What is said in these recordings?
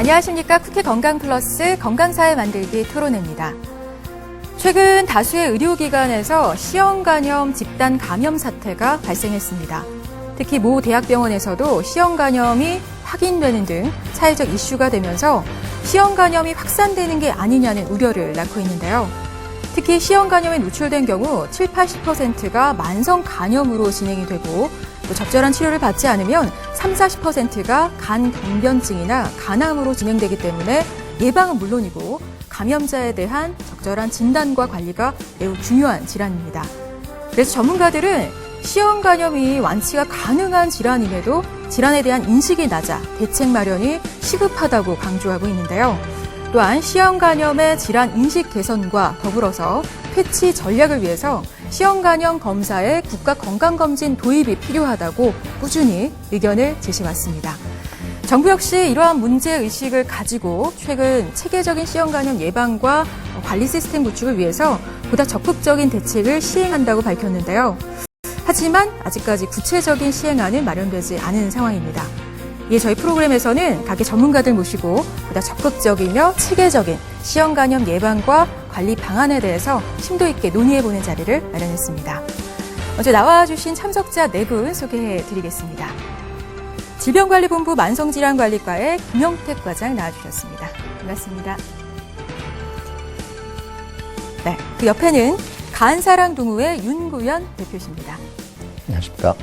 안녕하십니까. 쿠키 건강 플러스 건강사회 만들기 토론회입니다. 최근 다수의 의료기관에서 C형 간염 집단 감염 사태가 발생했습니다. 특히 모 대학병원에서도 C형 간염이 확인되는 등 사회적 이슈가 되면서 C형 간염이 확산되는 게 아니냐는 우려를 낳고 있는데요. 특히 C형 간염에 노출된 경우 7, 80%가 만성 간염으로 진행이 되고 또 적절한 치료를 받지 않으면 3, 40%가 간 병변증이나 간암으로 진행되기 때문에 예방은 물론이고 감염자에 대한 적절한 진단과 관리가 매우 중요한 질환입니다. 그래서 전문가들은 C형 간염이 완치가 가능한 질환임에도 질환에 대한 인식이 낮아 대책 마련이 시급하다고 강조하고 있는데요. 또한 C형 간염의 질환 인식 개선과 더불어서 퇴치 전략을 위해서 C형 간염 검사에 국가 건강검진 도입이 필요하다고 꾸준히 의견을 제시해왔습니다. 정부 역시 이러한 문제의식을 가지고 최근 체계적인 C형 간염 예방과 관리 시스템 구축을 위해서 보다 적극적인 대책을 시행한다고 밝혔는데요. 하지만 아직까지 구체적인 시행안은 마련되지 않은 상황입니다. 이에 저희 프로그램에서는 각계 전문가들 모시고 보다 적극적이며 체계적인 C형 간염 예방과 관리 방안에 대해서 심도 있게 논의해보는 자리를 마련했습니다. 먼저 나와주신 참석자 4분 소개해드리겠습니다. 질병관리본부 만성질환관리과의 김영택 과장 나와주셨습니다. 반갑습니다. 네, 그 옆에는 간사랑동호회 윤구현 대표십니다. 안녕하십니까.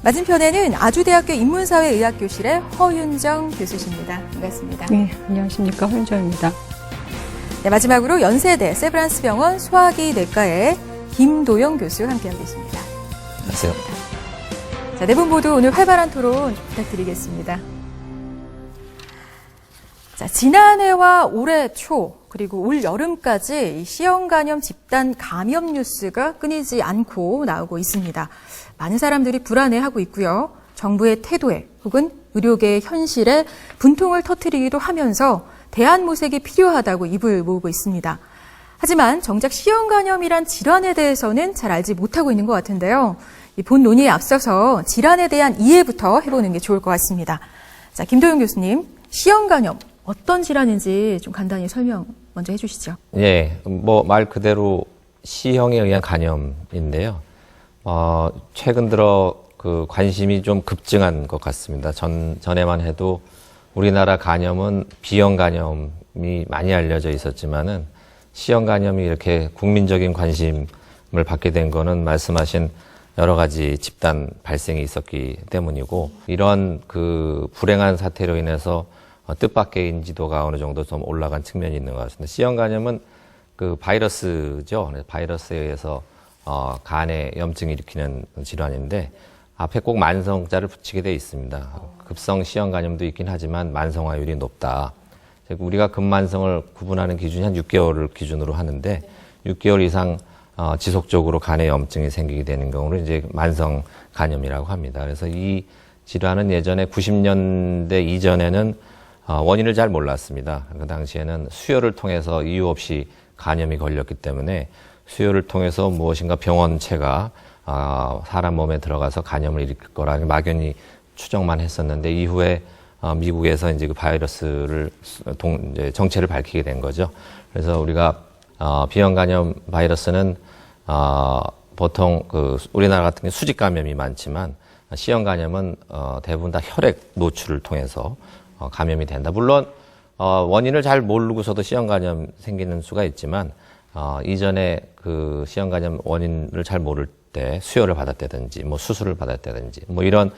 맞은편에는 아주대학교 인문사회의학교실의 허윤정 교수십니다. 반갑습니다. 네, 안녕하십니까. 허윤정입니다. 네, 마지막으로 연세대 세브란스병원 소화기 내과의 김도영 교수 함께하고 계십니다. 안녕하세요. 자, 네 분 모두 오늘 활발한 토론 부탁드리겠습니다. 자, 지난해와 올해 초 그리고 올 여름까지 이 C형 간염 집단 감염 뉴스가 끊이지 않고 나오고 있습니다. 많은 사람들이 불안해하고 있고요. 정부의 태도에 혹은 의료계의 현실에 분통을 터뜨리기도 하면서 대안 모색이 필요하다고 입을 모으고 있습니다. 하지만 정작 C형 간염이란 질환에 대해서는 잘 알지 못하고 있는 것 같은데요. 이 본 논의에 앞서서 질환에 대한 이해부터 해보는 게 좋을 것 같습니다. 자, 김도영 교수님, C형 간염 어떤 질환인지 좀 간단히 설명 먼저 해주시죠. 예, 말 그대로 C형에 의한 간염인데요. 최근 들어 그 관심이 좀 급증한 것 같습니다. 전에만 해도 우리나라 간염은 B형 간염이 많이 알려져 있었지만은 C형 간염이 이렇게 국민적인 관심을 받게 된 거는 말씀하신 여러 가지 집단 발생이 있었기 때문이고, 이런 그 불행한 사태로 인해서 뜻밖의 인지도가 어느 정도 좀 올라간 측면이 있는 것 같습니다. C형 간염은 그 바이러스죠. 바이러스에 의해서 간에 염증을 일으키는 질환인데 앞에 꼭 만성자를 붙이게 돼 있습니다. 급성 C형 간염도 있긴 하지만 만성화율이 높다. 우리가 급만성을 구분하는 기준이 한 6개월을 기준으로 하는데 6개월 이상 지속적으로 간에 염증이 생기게 되는 경우를 이제 만성 간염이라고 합니다. 그래서 이 질환은 예전에 90년대 이전에는 원인을 잘 몰랐습니다. 그 당시에는 수혈을 통해서 이유 없이 간염이 걸렸기 때문에 수혈을 통해서 무엇인가 병원체가 사람 몸에 들어가서 간염을 일으킬 거라는 막연히 추정만 했었는데 이후에 미국에서 이제 그 바이러스를 이제 정체를 밝히게 된 거죠. 그래서 우리가 B형 간염 바이러스는 보통 우리나라 같은 경우 수직 감염이 많지만 C형 간염은 대부분 다 혈액 노출을 통해서 감염이 된다. 물론 원인을 잘 모르고서도 C형 간염 생기는 수가 있지만 이전에 그 C형 간염 원인을 잘 모를 때 수혈을 받았다든지 수술을 받았다든지 이런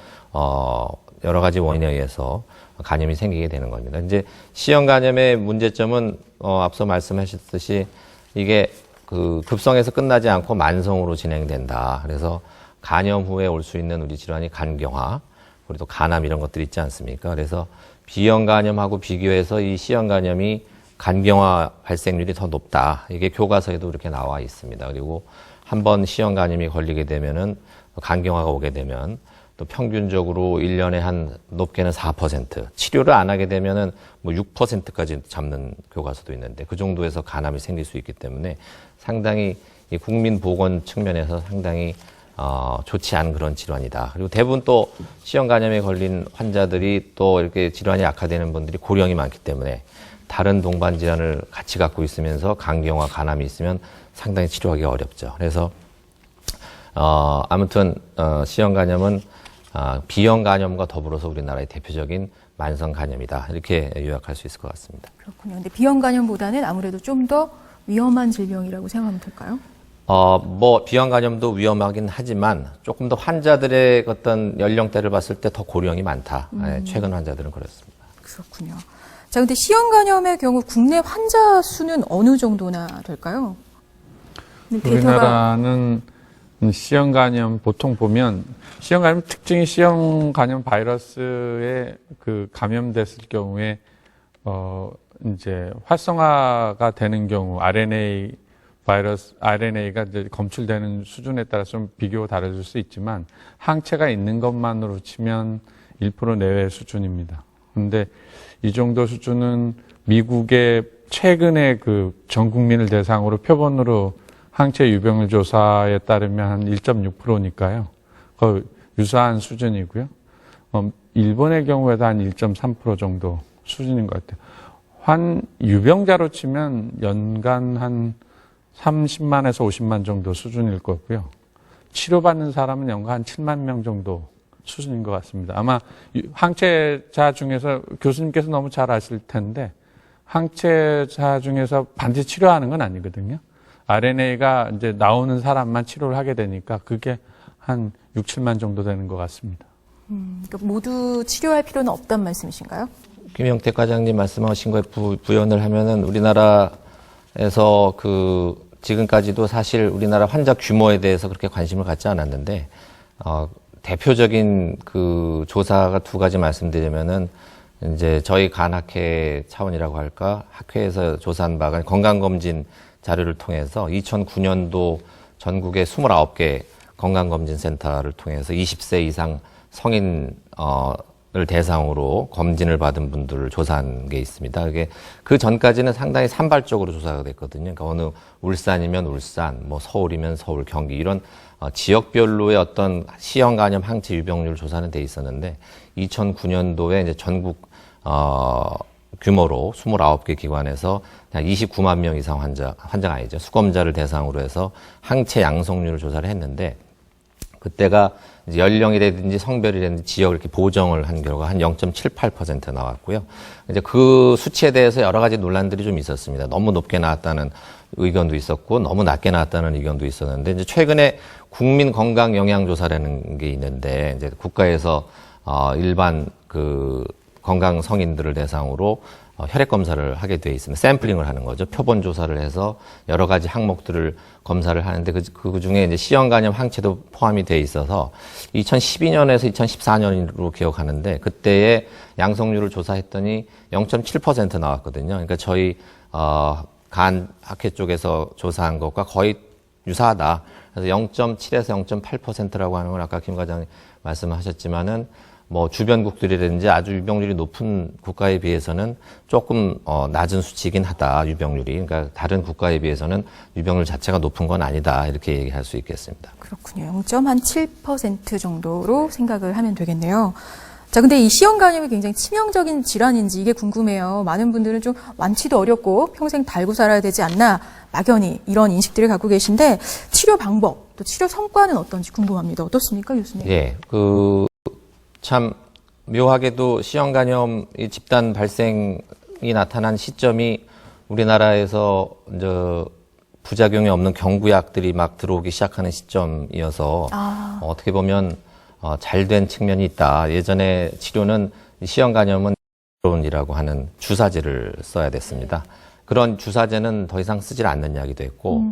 여러 가지 원인에 의해서 간염이 생기게 되는 겁니다. 이제 C형 간염의 문제점은 앞서 말씀하셨듯이 이게 그 급성에서 끝나지 않고 만성으로 진행된다. 그래서 간염 후에 올 수 있는 우리 질환이 간경화, 그리고 또 간암 이런 것들이 있지 않습니까? 그래서 B형 간염하고 비교해서 이 C형 간염이 간경화 발생률이 더 높다. 이게 교과서에도 이렇게 나와 있습니다. 그리고 한번 C형 간염이 걸리게 되면은 간경화가 오게 되면 또 평균적으로 1년에 한 높게는 4%, 치료를 안 하게 되면은 6%까지 잡는 교과서도 있는데 그 정도에서 간암이 생길 수 있기 때문에 상당히 이 국민 보건 측면에서 상당히 좋지 않은 그런 질환이다. 그리고 대부분 또 C형 간염에 걸린 환자들이 또 이렇게 질환이 악화되는 분들이 고령이 많기 때문에 다른 동반 질환을 같이 갖고 있으면서 간경화, 간암이 있으면 상당히 치료하기 어렵죠. 그래서 아무튼 C형 간염은 B형 간염과 더불어서 우리나라의 대표적인 만성 간염이다. 이렇게 요약할 수 있을 것 같습니다. 그렇군요. 근데 B형 간염보다는 아무래도 좀 더 위험한 질병이라고 생각하면 될까요? B형 간염도 위험하긴 하지만 조금 더 환자들의 어떤 연령대를 봤을 때 더 고령이 많다. 최근 환자들은 그렇습니다. 그렇군요. 자, 근데 C형 간염의 경우 국내 환자 수는 어느 정도나 될까요? 우리나라는 C형 간염 보통 보면 C형 간염 특징이 C형 간염 바이러스에 그 감염됐을 경우에 이제 활성화가 되는 경우 RNA가 이제 검출되는 수준에 따라 좀 비교가 다르실 수 있지만 항체가 있는 것만으로 치면 1% 내외 수준입니다. 그런데 이 정도 수준은 미국의 최근에 그 전 국민을 대상으로 표본으로 항체 유병률 조사에 따르면 한 1.6%니까요. 거의 유사한 수준이고요. 일본의 경우에도 한 1.3% 정도 수준인 것 같아요. 유병자로 치면 연간 한 30만에서 50만 정도 수준일 거고요. 치료받는 사람은 연간 한 7만 명 정도 수준인 것 같습니다. 아마 항체자 중에서 교수님께서 너무 잘 아실 텐데 항체자 중에서 반드시 치료하는 건 아니거든요. RNA가 이제 나오는 사람만 치료를 하게 되니까 그게 한 6, 7만 정도 되는 것 같습니다. 그러니까 모두 치료할 필요는 없단 말씀이신가요? 김영택 과장님 말씀하신 거에 부연을 하면은 우리나라에서 지금까지도 사실 우리나라 환자 규모에 대해서 그렇게 관심을 갖지 않았는데, 대표적인 그 조사가 두 가지 말씀드리면은, 이제 저희 간학회 차원이라고 할까, 학회에서 조사한 바가 건강검진 자료를 통해서 2009년도 전국의 29개 건강검진센터를 통해서 20세 이상 성인, 을 대상으로 검진을 받은 분들을 조사한 게 있습니다. 그게 그 전까지는 상당히 산발적으로 조사가 됐거든요. 그러니까 어느 울산이면 울산, 뭐 서울이면 서울, 경기 이런 지역별로의 어떤 C형 간염 항체 유병률 조사는 돼 있었는데 2009년도에 이제 전국 규모로 29개 기관에서 한 29만 명 이상 환자가 아니죠. 수검자를 대상으로 해서 항체 양성률을 조사를 했는데 그때가 이제 연령이라든지 성별이라든지 지역을 이렇게 보정을 한 결과 한 0.78% 나왔고요. 이제 그 수치에 대해서 여러 가지 논란들이 좀 있었습니다. 너무 높게 나왔다는 의견도 있었고, 너무 낮게 나왔다는 의견도 있었는데, 이제 최근에 국민 건강 영양 조사라는 게 있는데, 이제 국가에서 일반 그 건강 성인들을 대상으로 혈액 검사를 하게 돼 있습니다. 샘플링을 하는 거죠. 표본 조사를 해서 여러 가지 항목들을 검사를 하는데 그 중에 이제 C형 간염 항체도 포함이 돼 있어서 2012년에서 2014년으로 기억하는데 그때의 양성률을 조사했더니 0.7% 나왔거든요. 그러니까 저희 간 학회 쪽에서 조사한 것과 거의 유사하다. 그래서 0.7에서 0.8%라고 하는 건 아까 김 과장님 말씀하셨지만은 뭐 주변국들이라든지 아주 유병률이 높은 국가에 비해서는 조금 낮은 수치이긴 하다. 유병률이. 그러니까 다른 국가에 비해서는 유병률 자체가 높은 건 아니다. 이렇게 얘기할 수 있겠습니다. 그렇군요. 0.7% 정도로 생각을 하면 되겠네요. 자, 근데 이 C형 간염이 굉장히 치명적인 질환인지 이게 궁금해요. 많은 분들은 좀 완치도 어렵고 평생 달고 살아야 되지 않나 막연히 이런 인식들을 갖고 계신데 치료 방법 또 치료 성과는 어떤지 궁금합니다. 어떻습니까, 교수님? 예, 참 묘하게도 C형 간염 집단 발생이 나타난 시점이 우리나라에서 이제 부작용이 없는 경구약들이 막 들어오기 시작하는 시점이어서 어떻게 보면 잘된 측면이 있다. 예전에 치료는 C형 간염은 이라고 하는 주사제를 써야 됐습니다. 그런 주사제는 더 이상 쓰질 않는 약이 됐고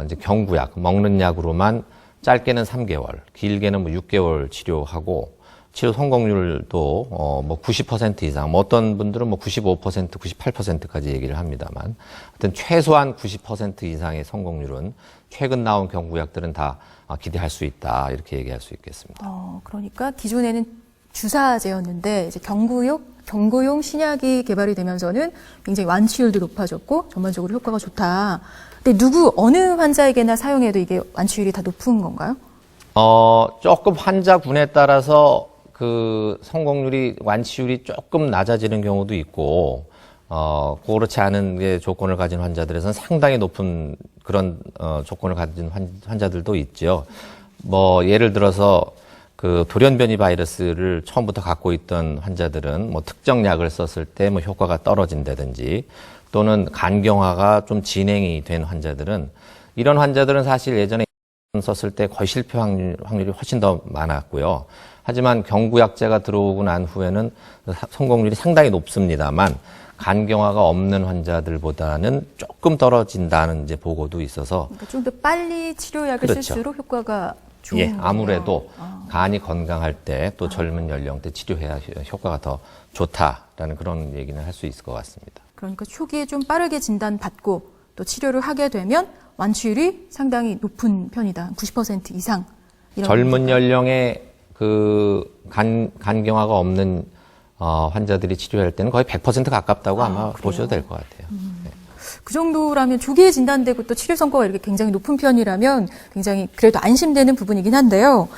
이제 경구약 먹는 약으로만 짧게는 3개월, 길게는 뭐 6개월 치료하고 치료 성공률도 뭐 90% 이상, 뭐 어떤 분들은 뭐 95%, 98%까지 얘기를 합니다만, 하여튼 최소한 90% 이상의 성공률은 최근 나온 경구약들은 다 기대할 수 있다 이렇게 얘기할 수 있겠습니다. 그러니까 기존에는 주사제였는데 이제 경구용 신약이 개발이 되면서는 굉장히 완치율도 높아졌고 전반적으로 효과가 좋다. 근데 어느 환자에게나 사용해도 이게 완치율이 다 높은 건가요? 조금 환자군에 따라서 그 성공률이, 완치율이 조금 낮아지는 경우도 있고, 그렇지 않은 게 조건을 가진 환자들에서는 상당히 높은 그런, 조건을 가진 환자들도 있죠. 뭐, 예를 들어서 그 돌연변이 바이러스를 처음부터 갖고 있던 환자들은 뭐 특정 약을 썼을 때 뭐 효과가 떨어진다든지, 또는 간경화가 좀 진행이 된 환자들은, 이런 환자들은 사실 예전에 썼을 때 거의 실패 확률이 훨씬 더 많았고요. 하지만 경구약제가 들어오고 난 후에는 성공률이 상당히 높습니다만, 간경화가 없는 환자들보다는 조금 떨어진다는 이제 보고도 있어서. 그러니까 좀 더 빨리 치료약을 그렇죠. 쓸수록 효과가 좋은 예, 거군요. 아무래도 간이 건강할 때 또 젊은 연령대 치료해야 효과가 더 좋다라는 그런 얘기는 할 수 있을 것 같습니다. 그러니까 초기에 좀 빠르게 진단받고 또 치료를 하게 되면 완치율이 상당히 높은 편이다. 90% 이상. 이런 젊은 겁니까? 연령에 그 간경화가 없는 환자들이 치료할 때는 거의 100% 가깝다고 아마 그래요? 보셔도 될 것 같아요. 네. 그 정도라면 조기에 진단되고 또 치료 성과가 이렇게 굉장히 높은 편이라면 굉장히 그래도 안심되는 부분이긴 한데요.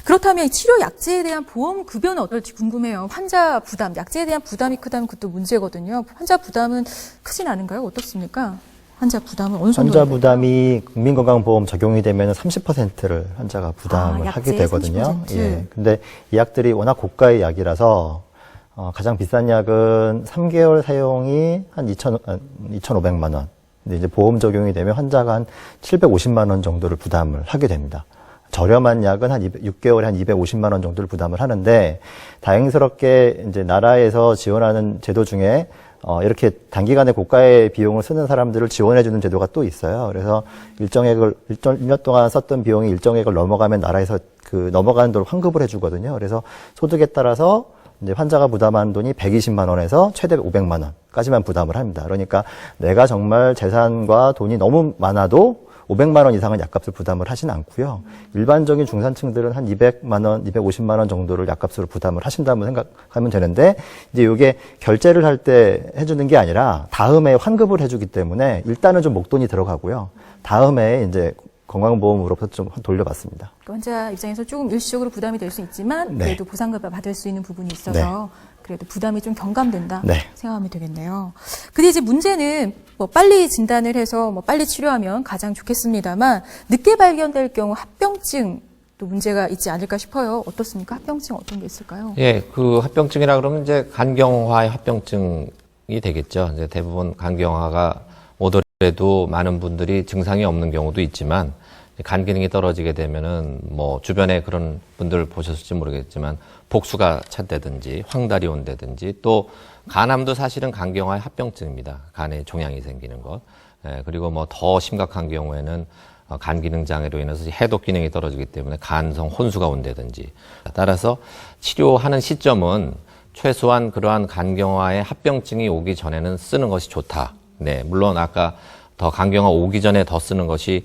그렇다면 이 치료 약제에 대한 보험 급여는 어떨지 궁금해요. 환자 부담, 약제에 대한 부담이 크다면 그것도 문제거든요. 환자 부담은 크진 않은가요? 어떻습니까? 환자 부담은 어느 정도? 환자 부담이 국민건강보험 적용이 되면 30%를 환자가 부담을 하게 약제의 되거든요. 30%. 예. 근데 이 약들이 워낙 고가의 약이라서 가장 비싼 약은 3개월 사용이 한 2,500만 원. 근데 이제 보험 적용이 되면 환자가 한 750만 원 정도를 부담을 하게 됩니다. 저렴한 약은 한 6개월에 한 250만 원 정도를 부담을 하는데, 다행스럽게 이제 나라에서 지원하는 제도 중에 이렇게 단기간에 고가의 비용을 쓰는 사람들을 지원해주는 제도가 또 있어요. 그래서 일정 1년 동안 썼던 비용이 일정액을 넘어가면 나라에서 그 넘어가는 돈을 환급을 해주거든요. 그래서 소득에 따라서 이제 환자가 부담하는 돈이 120만 원에서 최대 500만 원까지만 부담을 합니다. 그러니까 내가 정말 재산과 돈이 너무 많아도 500만 원 이상은 약값을 부담을 하진 않고요. 일반적인 중산층들은 한 200만 원, 250만 원 정도를 약값으로 부담을 하신다고 생각하면 되는데, 이제 이게 결제를 할 때 해주는 게 아니라 다음에 환급을 해주기 때문에 일단은 좀 목돈이 들어가고요. 다음에 이제 건강보험으로부터 좀 돌려받습니다. 환자 입장에서 조금 일시적으로 부담이 될 수 있지만 네. 그래도 보상금을 받을 수 있는 부분이 있어서 그래도 부담이 좀 경감된다 네. 생각하면 되겠네요. 근데 이제 문제는 뭐 빨리 진단을 해서 뭐 빨리 치료하면 가장 좋겠습니다만 늦게 발견될 경우 합병증 또 문제가 있지 않을까 싶어요. 어떻습니까? 합병증 어떤 게 있을까요? 예, 그 합병증이라 그러면 이제 간경화의 합병증이 되겠죠. 이제 대부분 간경화가 오더라도 많은 분들이 증상이 없는 경우도 있지만, 간 기능이 떨어지게 되면은 뭐 주변에 그런 분들 보셨을지 모르겠지만 복수가 찼다든지 황달이 온다든지, 또 간암도 사실은 간경화의 합병증입니다. 간에 종양이 생기는 것. 예, 그리고 뭐 더 심각한 경우에는 간 기능 장애로 인해서 해독 기능이 떨어지기 때문에 간성 혼수가 온다든지. 따라서 치료하는 시점은 최소한 그러한 간경화의 합병증이 오기 전에는 쓰는 것이 좋다. 네, 물론 아까 더 간경화 오기 전에 더 쓰는 것이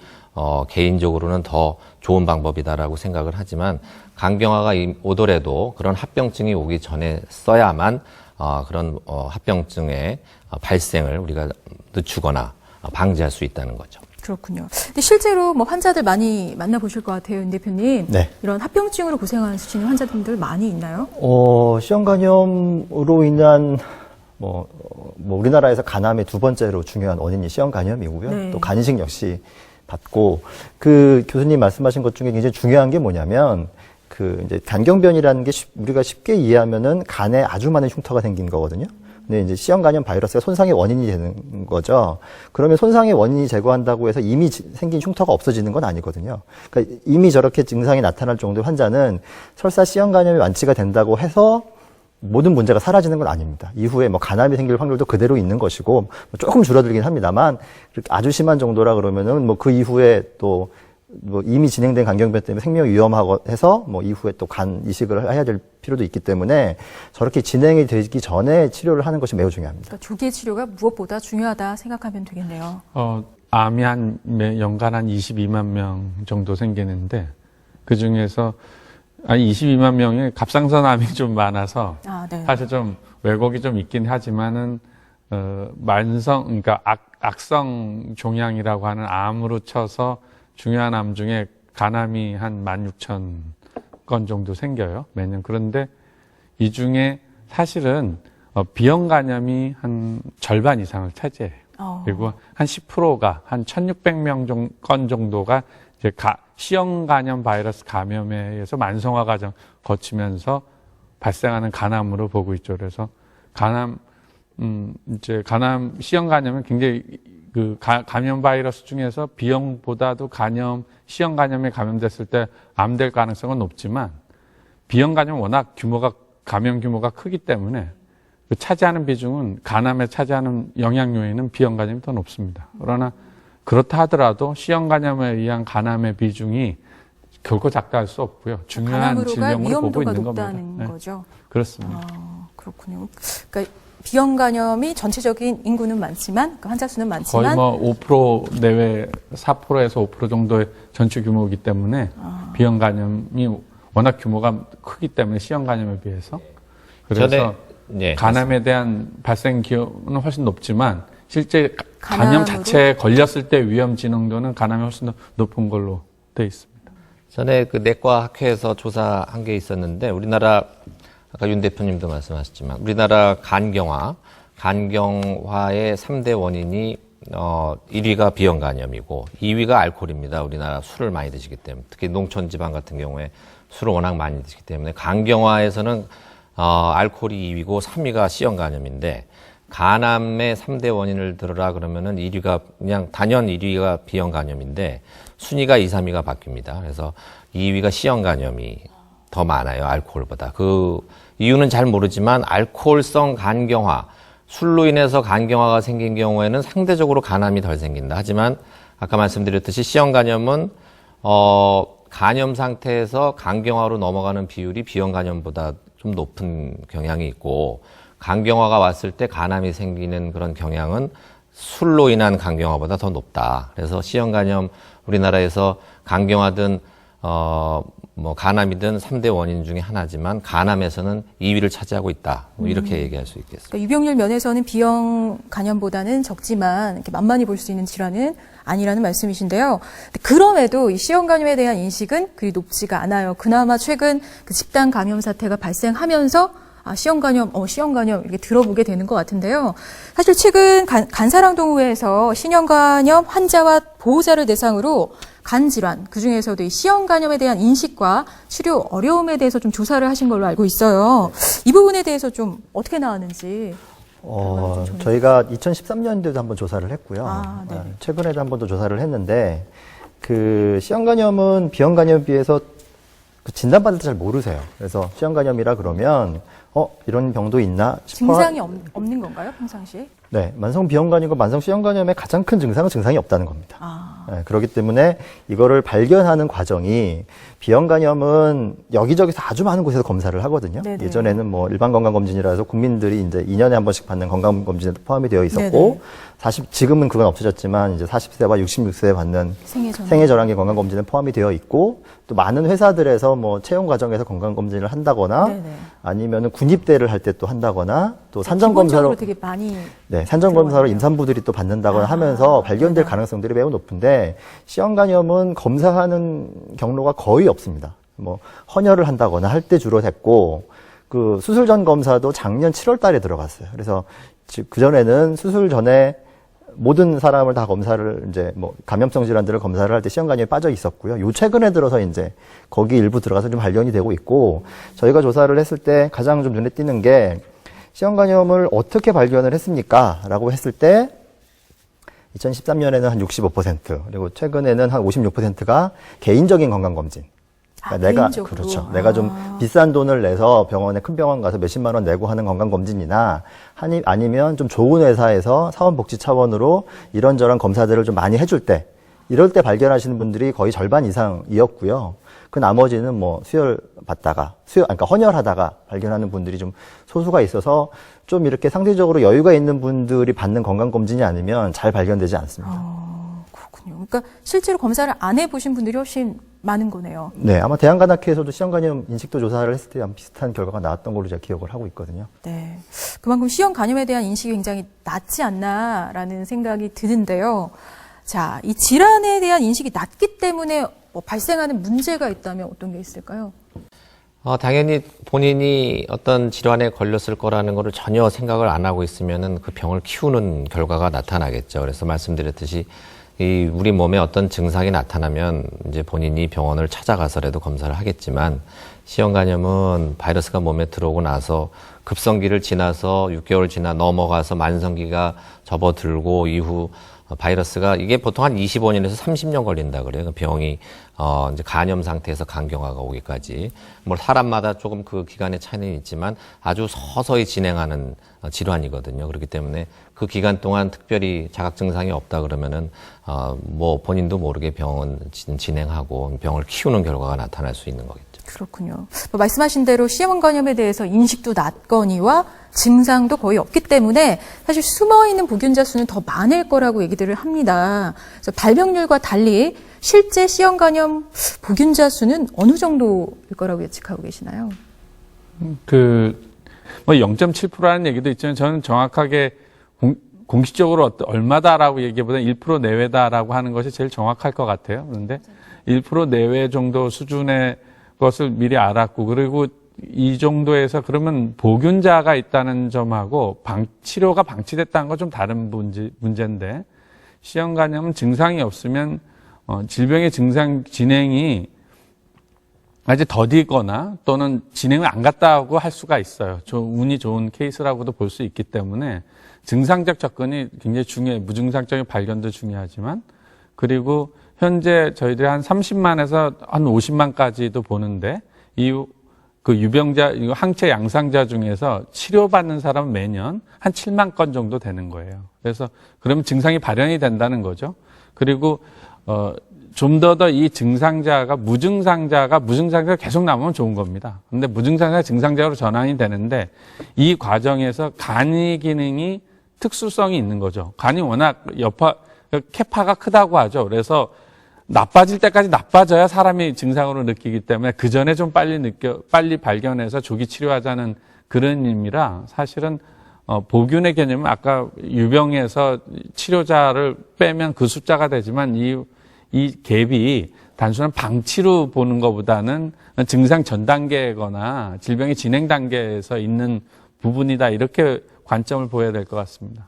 개인적으로는 더 좋은 방법이다라고 생각을 하지만, 간경화가 오더라도 그런 합병증이 오기 전에 써야만 그런 합병증의 발생을 우리가 늦추거나 방지할 수 있다는 거죠. 그렇군요. 근데 실제로 뭐 환자들 많이 만나보실 것 같아요, 윤 대표님. 네. 이런 합병증으로 고생하시는 환자분들 많이 있나요? 시험간염으로 인한 우리나라에서 간암의 두 번째로 중요한 원인이 시험간염이고요. 네. 또 간이식 역시 받고, 그 교수님 말씀하신 것 중에 굉장히 중요한 게 뭐냐면, 그 이제 간경변이라는 게 우리가 쉽게 이해하면은 간에 아주 많은 흉터가 생긴 거거든요. 근데 이제 시험간염 바이러스가 손상의 원인이 되는 거죠. 그러면 손상의 원인이 제거한다고 해서 이미 생긴 흉터가 없어지는 건 아니거든요. 그러니까 이미 저렇게 증상이 나타날 정도의 환자는 설사 시험간염이 완치가 된다고 해서 모든 문제가 사라지는 건 아닙니다. 이후에 뭐 간암이 생길 확률도 그대로 있는 것이고, 뭐 조금 줄어들긴 합니다만, 아주 심한 정도라 그러면은 뭐 그 이후에 또 뭐 이미 진행된 간경변 때문에 생명이 위험하고 해서 뭐 이후에 또 간 이식을 해야 될 필요도 있기 때문에 저렇게 진행이 되기 전에 치료를 하는 것이 매우 중요합니다. 그러니까 조기의 치료가 무엇보다 중요하다 생각하면 되겠네요. 암이 연간 한 22만 명 정도 생기는데, 그 중에서 22만 명의 갑상선암이 좀 많아서 네. 사실 좀 왜곡이 좀 있긴 하지만은 그러니까 악성 종양이라고 하는 암으로 쳐서 중요한 암 중에 간암이 한 16,000건 정도 생겨요. 매년. 그런데 이 중에 사실은 B형 간염이 한 절반 이상을 차지해요. 그리고 한 10%가 한 1,600명 건 정도가 이제 C형 간염 바이러스 감염에 의해서 만성화 과정 거치면서 발생하는 간암으로 보고 있죠. 그래서 C형 간염은 굉장히 감염 바이러스 중에서 B형보다도 C형 간염에 감염됐을 때 암될 가능성은 높지만 B형 간염은 워낙 감염 규모가 크기 때문에 차지하는 비중은 간암에 차지하는 영향 요인은 B형 간염이 더 높습니다. 그러나 그렇다 하더라도 C형 간염에 의한 간암의 비중이 결코 작다할 수 없고요. 중요한 질병으로 보고 있는 겁니다. 높다는 거죠. 그렇습니다. 그렇군요. 그러니까 B형 간염이 전체적인 인구는 많지만 환자 수는 많지만 거의 5% 내외 4%에서 5% 정도의 전체 규모이기 때문에 B형 간염이 워낙 규모가 크기 때문에 C형 간염에 비해서 그래서 간암에 대한 발생 기여는 훨씬 높지만 실제 간염 자체에 걸렸을 때 위험 진행도는 간암이 훨씬 더 높은 걸로 돼 있습니다. 전에 그 내과 학회에서 조사한 게 있었는데 우리나라 아까 윤 대표님도 말씀하셨지만 우리나라 간경화의 3대 원인이 1위가 B형 간염이고 2위가 알코올입니다. 우리나라 술을 많이 드시기 때문에 특히 농촌 지방 같은 경우에 술을 워낙 많이 드시기 때문에 간경화에서는 알코올이 2위고 3위가 C형 간염인데 간암의 3대 원인을 들어라 그러면은 1위가 그냥 단연 1위가 B형 간염인데 순위가 2, 3위가 바뀝니다. 그래서 2위가 C형 간염이 더 많아요. 알코올보다. 그 이유는 잘 모르지만 알코올성 간경화, 술로 인해서 간경화가 생긴 경우에는 상대적으로 간암이 덜 생긴다. 하지만 아까 말씀드렸듯이 C형 간염은 간염 상태에서 간경화로 넘어가는 비율이 B형 간염보다 좀 높은 경향이 있고 간경화가 왔을 때 간암이 생기는 그런 경향은 술로 인한 간경화보다 더 높다. 그래서 C형 간염 우리나라에서 간경화든 간암이든 3대 원인 중에 하나지만 간암에서는 2위를 차지하고 있다. 이렇게 얘기할 수 있겠습니다. 그러니까 유병률 면에서는 B형 간염보다는 적지만 이렇게 만만히 볼 수 있는 질환은 아니라는 말씀이신데요. 그럼에도 이 C형 간염에 대한 인식은 그리 높지가 않아요. 그나마 최근 그 집단 감염 사태가 발생하면서 C형 간염 이렇게 들어보게 되는 것 같은데요. 사실 최근 간사랑동의회에서 신형 간염 환자와 보호자를 대상으로 간 질환, 그중에서도 이 C형 간염에 대한 인식과 치료 어려움에 대해서 좀 조사를 하신 걸로 알고 있어요. 이 부분에 대해서 좀 어떻게 나왔는지. 저희가 2013년도에도 한번 조사를 했고요. 네. 최근에도 한 번 더 조사를 했는데 그 C형 간염은 B형 간염에 비해서 진단받을 때 잘 모르세요. 그래서 C형 간염이라 그러면 이런 병도 있나 싶어. 증상이 없는 건가요, 평상시에? 네, 만성 B형 간염과 만성 C형 간염의 가장 큰 증상은 증상이 없다는 겁니다. 네, 그렇기 때문에 이거를 발견하는 과정이 B형 간염은 여기저기서 아주 많은 곳에서 검사를 하거든요. 네네. 예전에는 일반 건강검진이라 해서 국민들이 이제 2년에 한 번씩 받는 건강검진에 포함이 되어 있었고, 지금은 그건 없어졌지만 이제 40세와 66세에 받는 생애전환기 건강검진에 포함이 되어 있고, 또 많은 회사들에서 채용 과정에서 건강검진을 한다거나, 아니면은 군입대를 할 때 또 한다거나, 또 산정검사로 되게 많이 산정검사로 임산부들이 또 받는다거나 하면서 발견될 가능성들이 매우 높은데 C형 간염은 검사하는 경로가 거의 없습니다. 헌혈을 한다거나 할 때 주로 됐고 그 수술 전 검사도 작년 7월 달에 들어갔어요. 그래서 그전에는 수술 전에 모든 사람을 다 검사를 감염성 질환들을 검사를 할 때 C형 간염이 빠져 있었고요. 요 최근에 들어서 이제 거기 일부 들어가서 좀 발견이 되고 있고 저희가 조사를 했을 때 가장 좀 눈에 띄는 게 C형 간염을 어떻게 발견을 했습니까? 라고 했을 때 2013년에는 한 65%, 그리고 최근에는 한 56%가 개인적인 건강검진. 그러니까 내가 좀 비싼 돈을 내서 큰 병원 가서 몇십만 원 내고 하는 건강검진이나 아니면 좀 좋은 회사에서 사원복지 차원으로 이런저런 검사들을 좀 많이 해줄 때 이럴 때 발견하시는 분들이 거의 절반 이상이었고요. 그 나머지는 수혈 받다가, 그러니까 헌혈하다가 발견하는 분들이 좀 소수가 있어서 좀 이렇게 상대적으로 여유가 있는 분들이 받는 건강검진이 아니면 잘 발견되지 않습니다. 그렇군요. 그러니까 실제로 검사를 안 해보신 분들이 훨씬 많은 거네요. 네, 아마 대한간학회에서도 C형 간염 인식도 조사를 했을 때 비슷한 결과가 나왔던 걸로 제가 기억을 하고 있거든요. 네. 그만큼 C형 간염에 대한 인식이 굉장히 낮지 않나라는 생각이 드는데요. 자, 이 질환에 대한 인식이 낮기 때문에 뭐 발생하는 문제가 있다면 어떤 게 있을까요? 당연히 본인이 어떤 질환에 걸렸을 거라는 거를 전혀 생각을 안 하고 있으면은 그 병을 키우는 결과가 나타나겠죠. 그래서 말씀드렸듯이 우리 몸에 어떤 증상이 나타나면 이제 본인이 병원을 찾아가서라도 검사를 하겠지만, C형 간염은 바이러스가 몸에 들어오고 나서 급성기를 지나서 6개월 지나 넘어가서 만성기가 접어들고 이후 바이러스가 이게 보통 한 25년에서 30년 걸린다 그래요. 병이 이제 간염 상태에서 간경화가 오기까지. 뭐 사람마다 조금 그 기간의 차이는 있지만 아주 서서히 진행하는 질환이거든요. 그렇기 때문에 그 기간 동안 특별히 자각 증상이 없다 그러면은 뭐 본인도 모르게 병원 진행하고 병을 키우는 결과가 나타날 수 있는 거겠죠. 그렇군요. 말씀하신 대로 C형 간염에 대해서 인식도 낮거니와 증상도 거의 없기 때문에 사실 숨어있는 보균자 수는 더 많을 거라고 얘기들을 합니다. 그래서 발병률과 달리 실제 C형 간염 보균자 수는 어느 정도일 거라고 예측하고 계시나요? 뭐 0.7%라는 얘기도 있지만 저는 정확하게 공식적으로 얼마다라고 얘기보다는 1% 내외다라고 하는 것이 제일 정확할 것 같아요. 그런데 1% 내외 정도 수준의 것을 미리 알았고, 그리고 이 정도에서 그러면 보균자가 있다는 점하고 치료가 방치됐다는 건 좀 다른 문제인데, C형 간염은 증상이 없으면 질병의 증상 진행이 아주 더디거나 또는 진행을 안 갔다고 할 수가 있어요. 운이 좋은 케이스라고도 볼 수 있기 때문에 증상적 접근이 굉장히 중요해요. 무증상적인 발견도 중요하지만, 그리고 현재 저희들이 한 30만에서 한 50만까지도 보는데, 그 유병자, 항체 양상자 중에서 치료받는 사람은 매년 한 7만 건 정도 되는 거예요. 그래서 그러면 증상이 발현이 된다는 거죠. 그리고 좀 더 이 증상자가 무증상자가 계속 남으면 좋은 겁니다. 근데 무증상자가 증상자로 전환이 되는데, 이 과정에서 간이 기능이 특수성이 있는 거죠. 간이 워낙 캐파가 크다고 하죠. 그래서 나빠질 때까지 나빠져야 사람이 증상으로 느끼기 때문에 그 전에 좀 빨리 발견해서 조기 치료하자는 그런 의미라, 사실은 보균의 개념은 아까 유병에서 치료자를 빼면 그 숫자가 되지만 이 갭이 단순한 방치로 보는 것보다는 증상 전 단계거나 질병의 진행 단계에서 있는 부분이다, 이렇게 관점을 보여야 될 것 같습니다.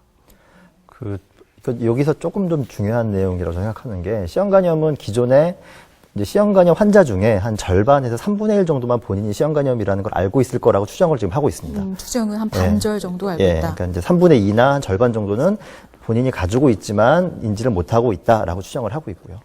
여기서 조금 좀 중요한 내용이라고 생각하는 게, C형 간염은 기존에 이제 C형 간염 환자 중에 한 절반에서 3분의 1 정도만 본인이 C형 간염이라는 걸 알고 있을 거라고 추정을 지금 하고 있습니다. 추정은 한 반절 정도 알고 있다. 그러니까 이제 3분의 2나 한 절반 정도는 본인이 가지고 있지만 인지를 못하고 있다라고 추정을 하고 있고요.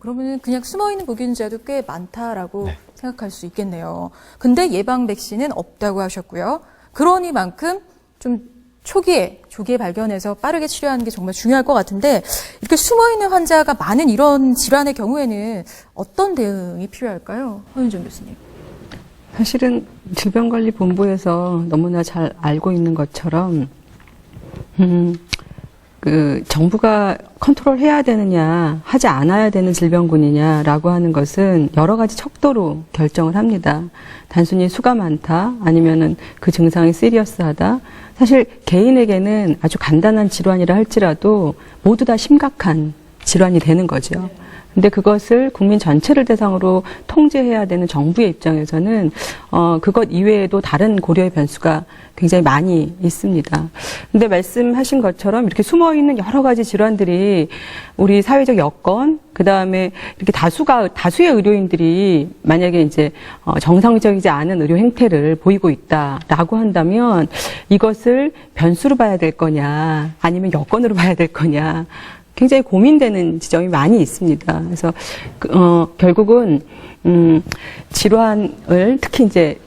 그러면 그냥 숨어있는 보균자도 꽤 많다라고 생각할 수 있겠네요. 근데 예방 백신은 없다고 하셨고요. 그러니만큼 좀 조기에 발견해서 빠르게 치료하는 게 정말 중요할 것 같은데, 이렇게 숨어있는 환자가 많은 이런 질환의 경우에는 어떤 대응이 필요할까요? 허윤정 교수님. 사실은 질병관리본부에서 너무나 잘 알고 있는 것처럼 정부가 컨트롤해야 되느냐, 하지 않아야 되는 질병군이냐라고 하는 것은 여러 가지 척도로 결정을 합니다. 단순히 수가 많다, 아니면은 그 증상이 시리어스하다. 사실 개인에게는 아주 간단한 질환이라 할지라도 모두 다 심각한 질환이 되는 거죠. 근데 그것을 국민 전체를 대상으로 통제해야 되는 정부의 입장에서는 그것 이외에도 다른 고려의 변수가 굉장히 많이 있습니다. 근데 말씀하신 것처럼 이렇게 숨어 있는 여러 가지 질환들이 우리 사회적 여건, 그다음에 이렇게 다수의 의료인들이 만약에 이제 정상적이지 않은 의료 행태를 보이고 있다라고 한다면, 이것을 변수로 봐야 될 거냐, 아니면 여건으로 봐야 될 거냐, 굉장히 고민되는 지점이 많이 있습니다. 그래서 결국은 질환을, 특히 이제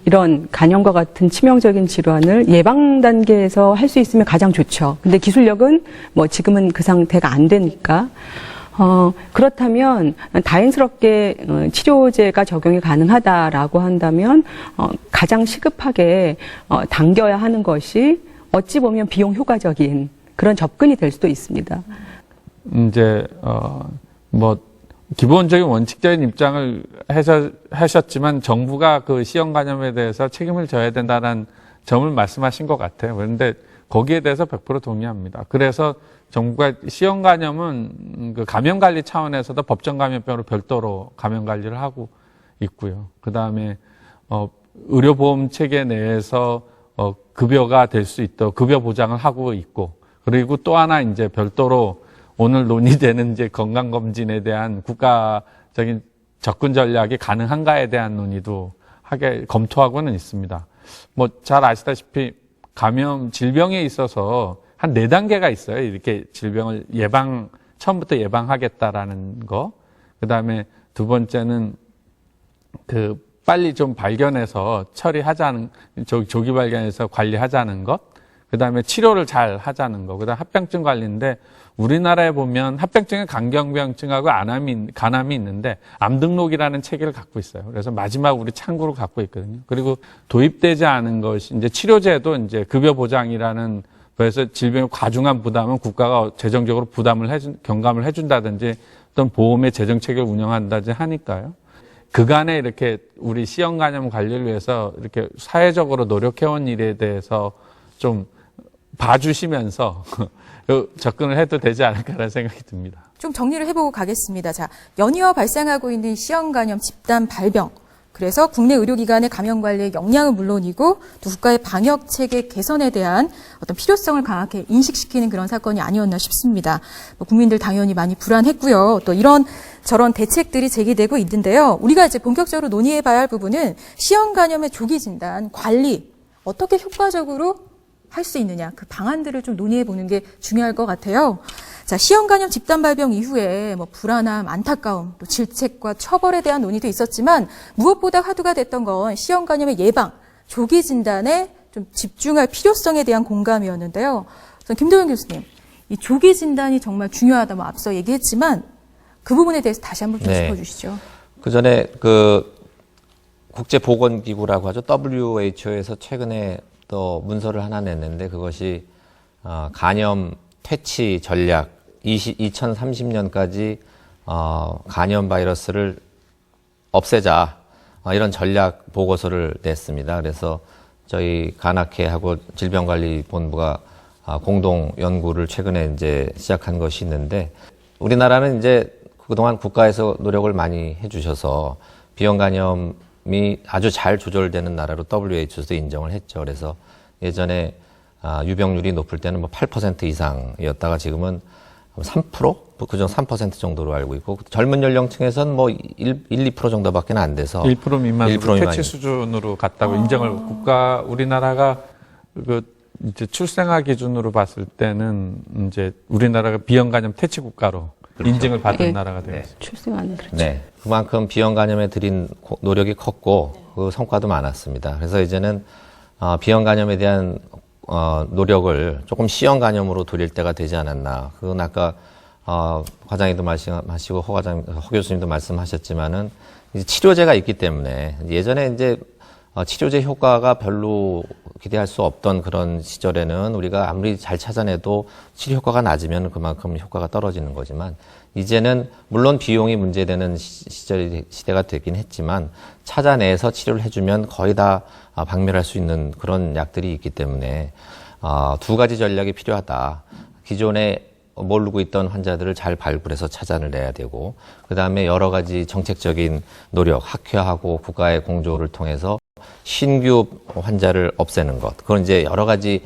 이런 간염과 같은 치명적인 질환을 예방 단계에서 할 수 있으면 가장 좋죠. 근데 기술력은 뭐 지금은 그 상태가 안 되니까. 그렇다면 다행스럽게 치료제가 적용이 가능하다라고 한다면 가장 시급하게 당겨야 하는 것이 어찌 보면 비용 효과적인 그런 접근이 될 수도 있습니다. 이제 기본적인 원칙적인 입장을 하셨지만, 정부가 그 C형 간염에 대해서 책임을 져야 된다는 점을 말씀하신 것 같아요. 그런데 거기에 대해서 100% 동의합니다. 그래서 정부가 C형 간염은 그 감염 관리 차원에서도 법정 감염병으로 별도로 감염 관리를 하고 있고요. 그 다음에 의료보험 체계 내에서 급여가 될 수 있도록 급여 보장을 하고 있고, 그리고 또 하나 이제 별도로 오늘 논의되는 이제 건강검진에 대한 국가적인 접근 전략이 가능한가에 대한 논의도 검토하고는 있습니다. 뭐 잘 아시다시피 감염 질병에 있어서 한 4단계가 있어요. 이렇게 질병을 처음부터 예방하겠다라는 거. 그 다음에 두 번째는 빨리 좀 발견해서 처리하자는, 조기 발견해서 관리하자는 것. 그 다음에 치료를 잘 하자는 거. 그 다음에 합병증 관리인데, 우리나라에 보면 합병증은 간경병증하고 간암이 있는데, 암 등록이라는 체계를 갖고 있어요. 그래서 마지막 우리 창구로 갖고 있거든요. 그리고 도입되지 않은 것이, 이제 치료제도 이제 급여 보장이라는, 그래서 질병의 과중한 부담은 국가가 재정적으로 경감을 해준다든지, 어떤 보험의 재정 체계를 운영한다든지 하니까요. 그간에 이렇게 우리 C형 간염 관리를 위해서 이렇게 사회적으로 노력해온 일에 대해서 좀 봐주시면서 접근을 해도 되지 않을까라는 생각이 듭니다. 좀 정리를 해보고 가겠습니다. 자, 연이어 발생하고 있는 C형 간염 집단 발병. 그래서 국내 의료기관의 감염 관리의 역량은 물론이고 또 국가의 방역 체계 개선에 대한 어떤 필요성을 강하게 인식시키는 그런 사건이 아니었나 싶습니다. 국민들 당연히 많이 불안했고요. 또 이런 저런 대책들이 제기되고 있는데요. 우리가 이제 본격적으로 논의해봐야 할 부분은 C형 간염의 조기 진단, 관리 어떻게 효과적으로 할 수 있느냐, 그 방안들을 좀 논의해보는 게 중요할 것 같아요. 자, C형 간염 집단 발병 이후에 불안함, 안타까움, 또 질책과 처벌에 대한 논의도 있었지만 무엇보다 화두가 됐던 건 C형 간염의 예방, 조기 진단에 좀 집중할 필요성에 대한 공감이었는데요. 김도영 교수님, 이 조기 진단이 정말 중요하다, 앞서 얘기했지만 그 부분에 대해서 다시 한번 좀 짚어주시죠. 그 전에 국제보건기구라고 하죠. WHO에서 최근에 또 문서를 하나 냈는데 그것이 간염 퇴치 전략 2030년까지 간염 바이러스를 없애자 이런 전략 보고서를 냈습니다. 그래서 저희 간학회하고 질병관리본부가 공동 연구를 최근에 이제 시작한 것이 있는데 우리나라는 이제 그동안 국가에서 노력을 많이 해주셔서 비형 간염이 아주 잘 조절되는 나라로 WHO도 인정을 했죠. 그래서 예전에 유병률이 높을 때는 8% 이상이었다가 지금은 3%? 그중 3% 정도로 알고 있고 젊은 연령층에서는 1, 2% 정도밖에 안 돼서 1% 미만으로 1% 퇴치 수준으로 갔다고 인정을 우리나라가 이제 출생아 기준으로 봤을 때는 이제 우리나라가 비형 간염 퇴치 국가로 그렇죠. 인증을 받은 나라가 되었습니다. 출생아는 그렇죠. 네, 그만큼 비형 간염에 들인 노력이 컸고 그 성과도 많았습니다. 그래서 이제는 비형 간염에 대한 노력을 조금 C형 간염으로 돌릴 때가 되지 않았나. 그건 아까 과장님도 말씀하시고 허 교수님도 말씀하셨지만은 이제 치료제가 있기 때문에 예전에 이제 치료제 효과가 별로 기대할 수 없던 그런 시절에는 우리가 아무리 잘 찾아내도 치료 효과가 낮으면 그만큼 효과가 떨어지는 거지만 이제는 물론 비용이 문제되는 시대가 되긴 했지만 찾아내서 치료를 해주면 거의 다 박멸할 수 있는 그런 약들이 있기 때문에 두 가지 전략이 필요하다. 기존에 모르고 있던 환자들을 잘 발굴해서 찾아내야 되고 그다음에 여러 가지 정책적인 노력, 학회하고 국가의 공조를 통해서 신규 환자를 없애는 것. 그건 이제 여러 가지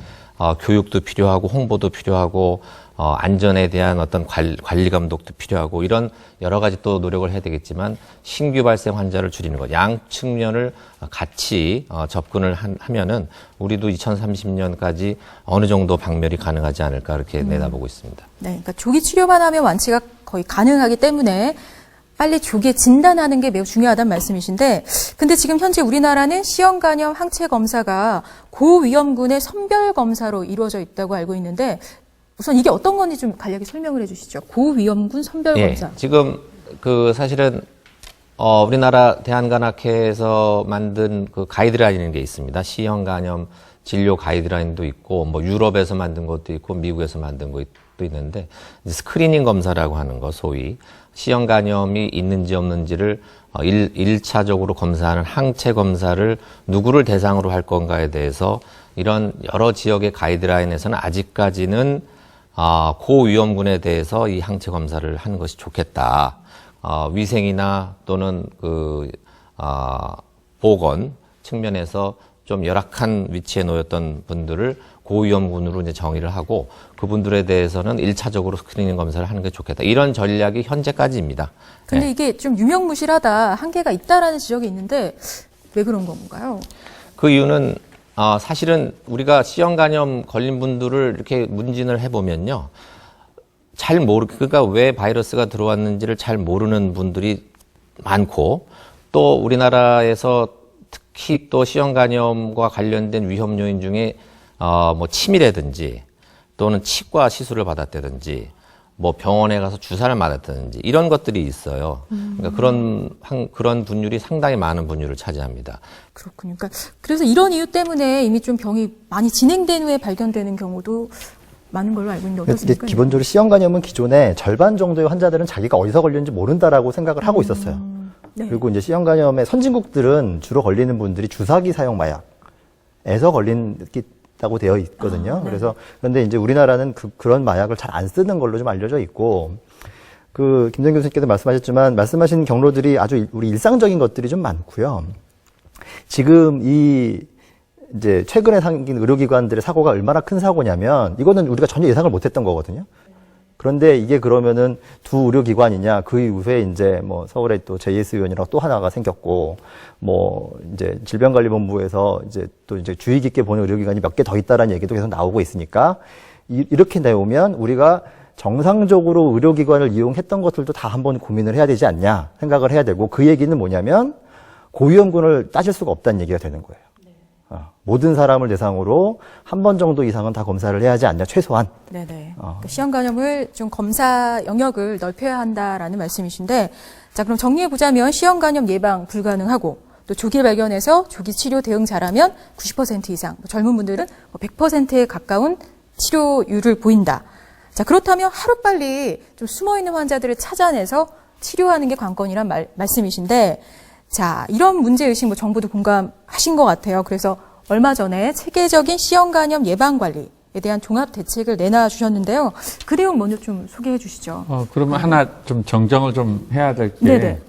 교육도 필요하고 홍보도 필요하고 안전에 대한 어떤 관리 감독도 필요하고 이런 여러 가지 또 노력을 해야 되겠지만 신규 발생 환자를 줄이는 것. 양 측면을 같이 접근을 하면은 우리도 2030년까지 어느 정도 박멸이 가능하지 않을까 이렇게 내다보고 있습니다. 네, 그러니까 조기 치료만 하면 완치가 거의 가능하기 때문에 빨리 조기에 진단하는 게 매우 중요하다는 말씀이신데, 근데 지금 현재 우리나라는 C형 간염 항체 검사가 고위험군의 선별 검사로 이루어져 있다고 알고 있는데, 우선 이게 어떤 건지 좀 간략히 설명을 해주시죠. 고위험군 선별 검사. 지금 사실은 우리나라 대한간학회에서 만든 그 가이드라인인 게 있습니다. C형 간염 진료 가이드라인도 있고, 유럽에서 만든 것도 있고, 미국에서 만든 것도 방식도 있는데 이제 스크리닝 검사라고 하는 거 소위 C형 간염이 있는지 없는지를 1차적으로 검사하는 항체 검사를 누구를 대상으로 할 건가에 대해서 이런 여러 지역의 가이드라인에서는 아직까지는 고위험군에 대해서 이 항체 검사를 하는 것이 좋겠다. 위생이나 또는 보건 측면에서 좀 열악한 위치에 놓였던 분들을 고위험군으로 이제 정의를 하고 그분들에 대해서는 1차적으로 스크리닝 검사를 하는 게 좋겠다. 이런 전략이 현재까지입니다. 근데 네. 이게 좀 유명무실하다, 한계가 있다라는 지적이 있는데 왜 그런 건가요? 그 이유는 사실은 우리가 C형 간염 걸린 분들을 이렇게 문진을 해보면요. 그러니까 왜 바이러스가 들어왔는지를 잘 모르는 분들이 많고 또 우리나라에서 특히 또 C형 간염과 관련된 위험 요인 중에 뭐 침이라든지 또는 치과 시술을 받았다든지 뭐 병원에 가서 주사를 맞았다든지 이런 것들이 있어요. 그러니까 그런 분율이 상당히 많은 분율을 차지합니다. 그렇군요. 그래서 이런 이유 때문에 이미 좀 병이 많이 진행된 후에 발견되는 경우도 많은 걸로 알고 있는데 어떻습니까? 기본적으로 C형 간염은 기존에 절반 정도의 환자들은 자기가 어디서 걸렸는지 모른다라고 생각을 하고 있었어요. 네. 그리고 이제 C형 간염의 선진국들은 주로 걸리는 분들이 주사기 사용 마약에서 걸린다고 되어 있거든요. 네. 그런데 이제 우리나라는 그런 마약을 잘 안 쓰는 걸로 좀 알려져 있고, 김정 교수님께서 말씀하셨지만, 말씀하신 경로들이 아주 우리 일상적인 것들이 좀 많고요. 지금 이제 최근에 생긴 의료기관들의 사고가 얼마나 큰 사고냐면, 이거는 우리가 전혀 예상을 못 했던 거거든요. 그런데 이게 그러면은 두 의료기관이냐, 그 이후에 이제 뭐 서울에 또 JS 의원이라고 또 하나가 생겼고, 뭐 이제 질병관리본부에서 이제 주의 깊게 보는 의료기관이 몇 개 더 있다라는 얘기도 계속 나오고 있으니까, 이렇게 나오면 우리가 정상적으로 의료기관을 이용했던 것들도 다 한번 고민을 해야 되지 않냐 생각을 해야 되고, 그 얘기는 뭐냐면 고위험군을 따질 수가 없다는 얘기가 되는 거예요. 모든 사람을 대상으로 한 번 정도 이상은 다 검사를 해야 하지 않냐, 최소한. 네네. 그러니까 C형 간염을 좀 검사 영역을 넓혀야 한다라는 말씀이신데, 자, 그럼 정리해보자면 C형 간염 예방 불가능하고, 또 조기 발견해서 조기 치료 대응 잘하면 90% 이상, 젊은 분들은 100%에 가까운 치료율을 보인다. 자, 그렇다면 하루빨리 좀 숨어있는 환자들을 찾아내서 치료하는 게 관건이란 말씀이신데, 자, 이런 문제의식 정부도 공감하신 것 같아요. 그래서 얼마 전에 체계적인 C형 간염 예방 관리에 대한 종합 대책을 내놔주셨는데요. 그 내용 먼저 좀 소개해 주시죠. 그러면 하나 좀 정정을 좀 해야 될 게, 네네.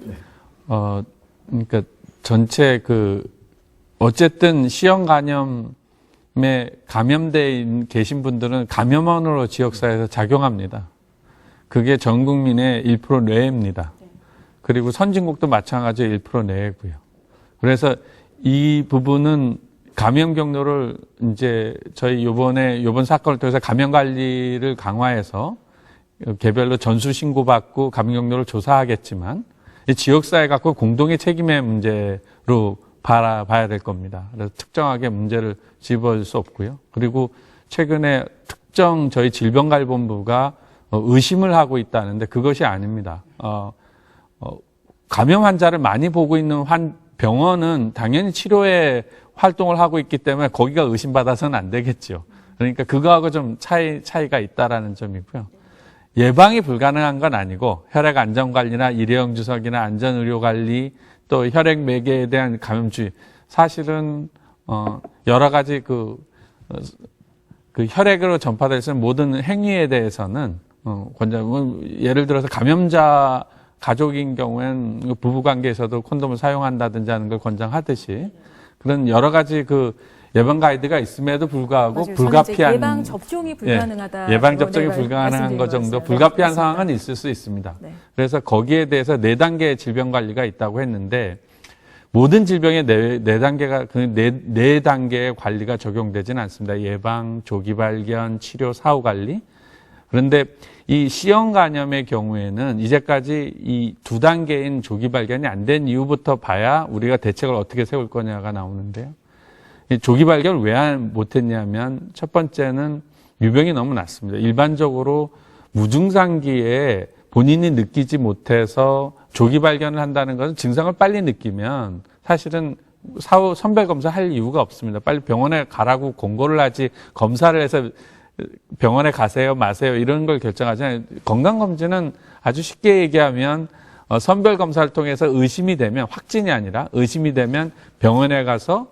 그러니까 전체 어쨌든 C형 간염에 감염돼 계신 분들은 감염원으로 지역사회에서 작용합니다. 그게 전 국민의 1% 내외입니다. 그리고 선진국도 마찬가지로 1% 내외고요. 그래서 이 부분은 감염 경로를 이제 저희 요번 사건을 통해서 감염 관리를 강화해서 개별로 전수 신고받고 감염 경로를 조사하겠지만 이 지역사회 갖고 공동의 책임의 문제로 바라봐야 될 겁니다. 그래서 특정하게 문제를 집어줄 수 없고요. 그리고 최근에 특정 저희 질병관리본부가 의심을 하고 있다는데 그것이 아닙니다. 감염 환자를 많이 보고 있는 병원은 당연히 치료에 활동을 하고 있기 때문에 거기가 의심받아서는 안 되겠죠. 그러니까 그거하고 좀 차이가 있다라는 점이고요. 예방이 불가능한 건 아니고 혈액 안전관리나 일회용 주석이나 안전의료관리 또 혈액 매개에 대한 감염주의 사실은 여러 가지 그 혈액으로 전파될 수 있는 모든 행위에 대해서는 예를 들어서 감염자 가족인 경우엔 부부관계에서도 콘돔을 사용한다든지 하는 걸 권장하듯이 그런 여러 가지 예방 가이드가 있음에도 불구하고 맞아요. 불가피한 예방 접종이 불가능하다. 예방 접종이 불가능한 것 정도 불가피한 상황은 있을 수 있습니다. 네. 그래서 거기에 대해서 4단계의 질병 관리가 있다고 했는데 모든 질병의 4단계가 그 4단계의 관리가 적용되지는 않습니다. 예방, 조기 발견, 치료, 사후 관리. 그런데 이 C형 간염의 경우에는 이제까지 이 2단계인 조기 발견이 안 된 이후부터 봐야 우리가 대책을 어떻게 세울 거냐가 나오는데요. 이 조기 발견을 왜 못했냐면 첫 번째는 유병이 너무 낮습니다. 일반적으로 무증상기에 본인이 느끼지 못해서 조기 발견을 한다는 것은 증상을 빨리 느끼면 사실은 사후 선별 검사 할 이유가 없습니다. 빨리 병원에 가라고 공고를 하지 검사를 해서 병원에 가세요, 마세요 이런 걸 결정하잖아요. 건강검진은 아주 쉽게 얘기하면 선별 검사를 통해서 의심이 되면, 확진이 아니라 의심이 되면 병원에 가서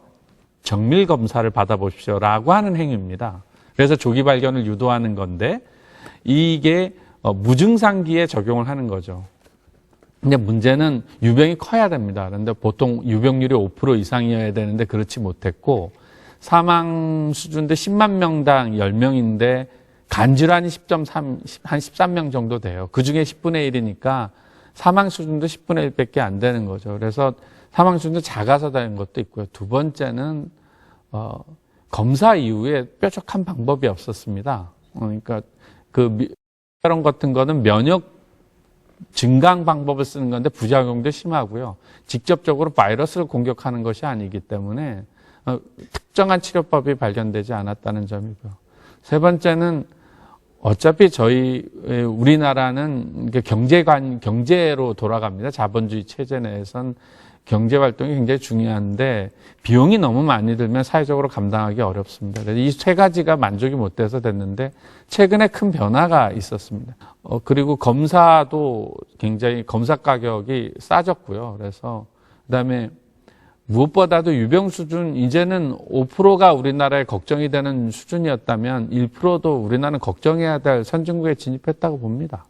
정밀 검사를 받아보십시오라고 하는 행위입니다. 그래서 조기 발견을 유도하는 건데 이게 무증상기에 적용을 하는 거죠. 근데 문제는 유병이 커야 됩니다. 그런데 보통 유병률이 5% 이상이어야 되는데 그렇지 못했고, 사망 수준도 10만 명당 10명인데 간질환이 10.3, 한 13명 정도 돼요. 그 중에 10분의 1이니까 사망 수준도 10분의 1밖에 안 되는 거죠. 그래서 사망 수준도 작아서 되는 것도 있고요. 두 번째는 검사 이후에 뾰족한 방법이 없었습니다. 그러니까 혈흔 같은 거는 면역 증강 방법을 쓰는 건데 부작용도 심하고요. 직접적으로 바이러스를 공격하는 것이 아니기 때문에 특정한 치료법이 발견되지 않았다는 점이고요. 세 번째는 어차피 우리나라는 경제로 돌아갑니다. 자본주의 체제 내에선 경제 활동이 굉장히 중요한데 비용이 너무 많이 들면 사회적으로 감당하기 어렵습니다. 그래서 이 세 가지가 만족이 못 돼서 됐는데 최근에 큰 변화가 있었습니다. 그리고 검사도 굉장히 검사 가격이 싸졌고요. 그래서 그다음에 무엇보다도 유병 수준, 이제는 5%가 우리나라에 걱정이 되는 수준이었다면 1%도 우리나라는 걱정해야 될 선진국에 진입했다고 봅니다.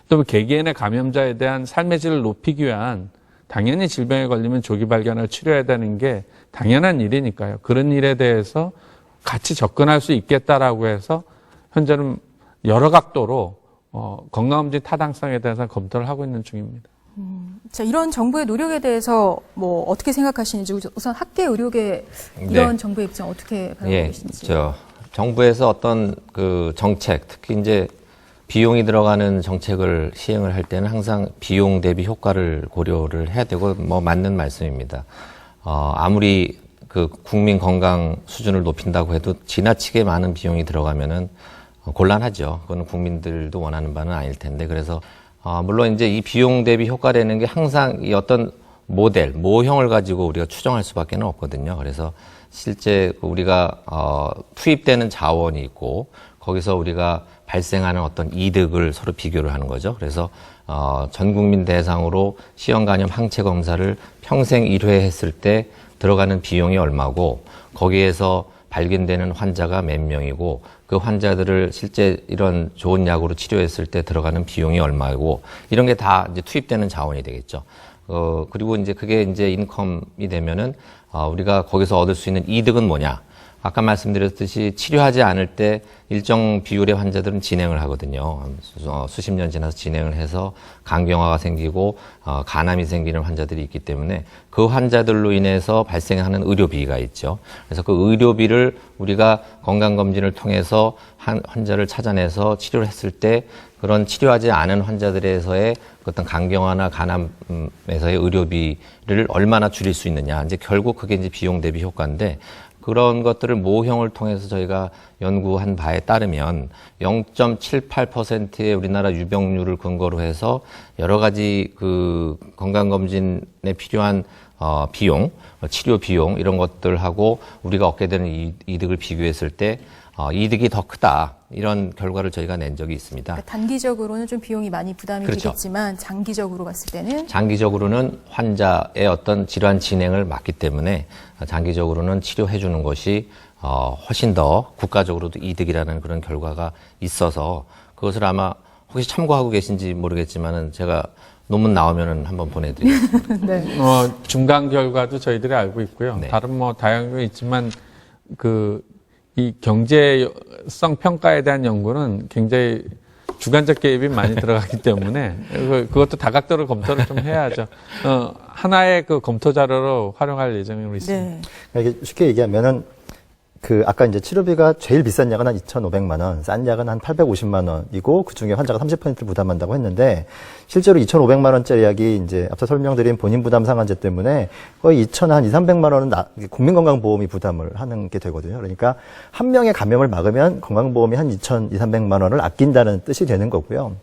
또 개개인의 감염자에 대한 삶의 질을 높이기 위한, 당연히 질병에 걸리면 조기 발견을 치료해야 되는 게 당연한 일이니까요. 그런 일에 대해서 같이 접근할 수 있겠다라고 해서 현재는 여러 각도로 건강검진 타당성에 대해서 검토를 하고 있는 중입니다. 자, 이런 정부의 노력에 대해서 뭐 어떻게 생각하시는지, 우선 학계 의료계 이런 네. 정부의 입장 어떻게 바라보고 예, 계신지. 정부에서 어떤 그 정책, 특히 이제 비용이 들어가는 정책을 시행을 할 때는 항상 비용 대비 효과를 고려를 해야 되고, 뭐 맞는 말씀입니다. 아무리 그 국민 건강 수준을 높인다고 해도 지나치게 많은 비용이 들어가면은 곤란하죠. 그건 국민들도 원하는 바는 아닐 텐데. 그래서 물론 이제 이 비용 대비 효과라는 게 항상 이 어떤 모형을 가지고 우리가 추정할 수밖에 없거든요. 그래서 실제 우리가 투입되는 자원이 있고 거기서 우리가 발생하는 어떤 이득을 서로 비교를 하는 거죠. 그래서 전 국민 대상으로 시형 간염 항체 검사를 평생 1회 했을 때 들어가는 비용이 얼마고, 거기에서 발견되는 환자가 몇 명이고, 그 환자들을 실제 이런 좋은 약으로 치료했을 때 들어가는 비용이 얼마고, 이런 게 다 이제 투입되는 자원이 되겠죠. 그리고 이제 그게 이제 인컴이 되면은 우리가 거기서 얻을 수 있는 이득은 뭐냐? 아까 말씀드렸듯이 치료하지 않을 때 일정 비율의 환자들은 진행을 하거든요. 수십 년 지나서 진행을 해서 간경화가 생기고 간암이 생기는 환자들이 있기 때문에 그 환자들로 인해서 발생하는 의료비가 있죠. 그래서 그 의료비를 우리가 건강검진을 통해서 환자를 찾아내서 치료를 했을 때 그런 치료하지 않은 환자들에서의 어떤 간경화나 간암에서의 의료비를 얼마나 줄일 수 있느냐. 이제 결국 그게 이제 비용 대비 효과인데, 그런 것들을 모형을 통해서 저희가 연구한 바에 따르면 0.78%의 우리나라 유병률을 근거로 해서 여러 가지 그 건강검진에 필요한 비용, 치료 비용 이런 것들하고 우리가 얻게 되는 이득을 비교했을 때 이득이 더 크다. 이런 결과를 저희가 낸 적이 있습니다. 그러니까 단기적으로는 좀 비용이 많이 부담이 그렇죠. 되겠지만 장기적으로 봤을 때는 장기적으로는 환자의 어떤 질환 진행을 막기 때문에 장기적으로는 치료해 주는 것이 훨씬 더 국가적으로도 이득이라는 그런 결과가 있어서, 그것을 아마 혹시 참고하고 계신지 모르겠지만은 제가 논문 나오면은 한번 보내드리겠습니다. 네. 중간 결과도 저희들이 알고 있고요. 네. 다른 다양한 게 있지만 이 경제성 평가에 대한 연구는 굉장히 주관적 개입이 많이 들어가기 때문에 그것도 다각도로 검토를 좀 해야죠. 하나의 그 검토 자료로 활용할 예정으로 있습니다. 네. 이게 쉽게 얘기하면은 아까 이제 치료비가 제일 비싼 약은 한 2,500만 원, 싼 약은 한 850만 원이고, 그 중에 환자가 30%를 부담한다고 했는데, 실제로 2,500만 원짜리 약이 이제 앞서 설명드린 본인 부담 상한제 때문에 거의 2,300만 원은 국민건강보험이 부담을 하는 게 되거든요. 그러니까 한 명의 감염을 막으면 건강보험이 한 2,200, 300만 원을 아낀다는 뜻이 되는 거고요.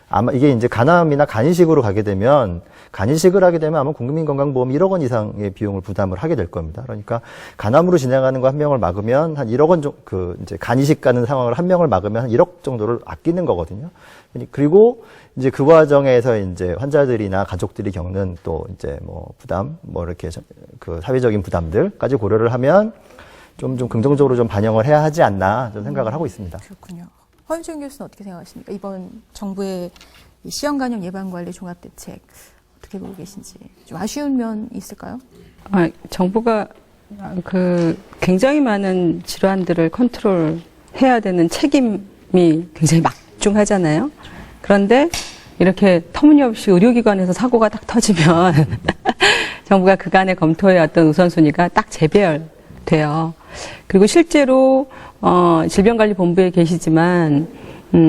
아마 이게 이제 간암이나 간이식으로 가게 되면 간이식을 하게 되면 아마 국민건강보험 1억 원 이상의 비용을 부담을 하게 될 겁니다. 그러니까 간암으로 진행하는 거 한 명을 막으면 한 1억 원 정도, 이제 간이식 가는 상황을 한 명을 막으면 한 1억 정도를 아끼는 거거든요. 그리고 이제 그 과정에서 이제 환자들이나 가족들이 겪는 또 이제 뭐 부담, 뭐 이렇게 그 사회적인 부담들까지 고려를 하면 좀 긍정적으로 좀 반영을 해야 하지 않나 좀 생각을 하고 있습니다. 그렇군요. 허윤정 교수는 어떻게 생각하십니까? 이번 정부의 이 시형간염 예방관리 종합대책 어떻게 보고 계신지 좀 아쉬운 면 있을까요? 정부가 그 굉장히 많은 질환들을 컨트롤해야 되는 책임이 굉장히 막중하잖아요. 그런데 이렇게 터무니없이 의료기관에서 사고가 딱 터지면 정부가 그간의 검토해왔던 우선순위가 딱 재배열돼요. 그리고 실제로 질병관리본부에 계시지만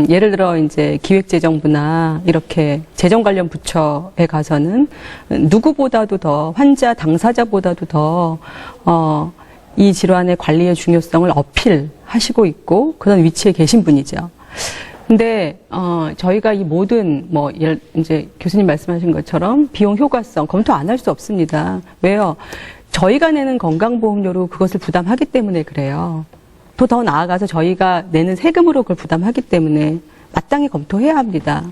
예를 들어 이제 기획재정부나 이렇게 재정 관련 부처에 가서는 누구보다도 더 환자 당사자보다도 더 이 질환의 관리의 중요성을 어필하시고 있고 그런 위치에 계신 분이죠. 근데 저희가 이 모든 이제 교수님 말씀하신 것처럼 비용 효과성 검토 안 할 수 없습니다. 왜요? 저희가 내는 건강보험료로 그것을 부담하기 때문에 그래요. 또 더 나아가서 저희가 내는 세금으로 그걸 부담하기 때문에 마땅히 검토해야 합니다.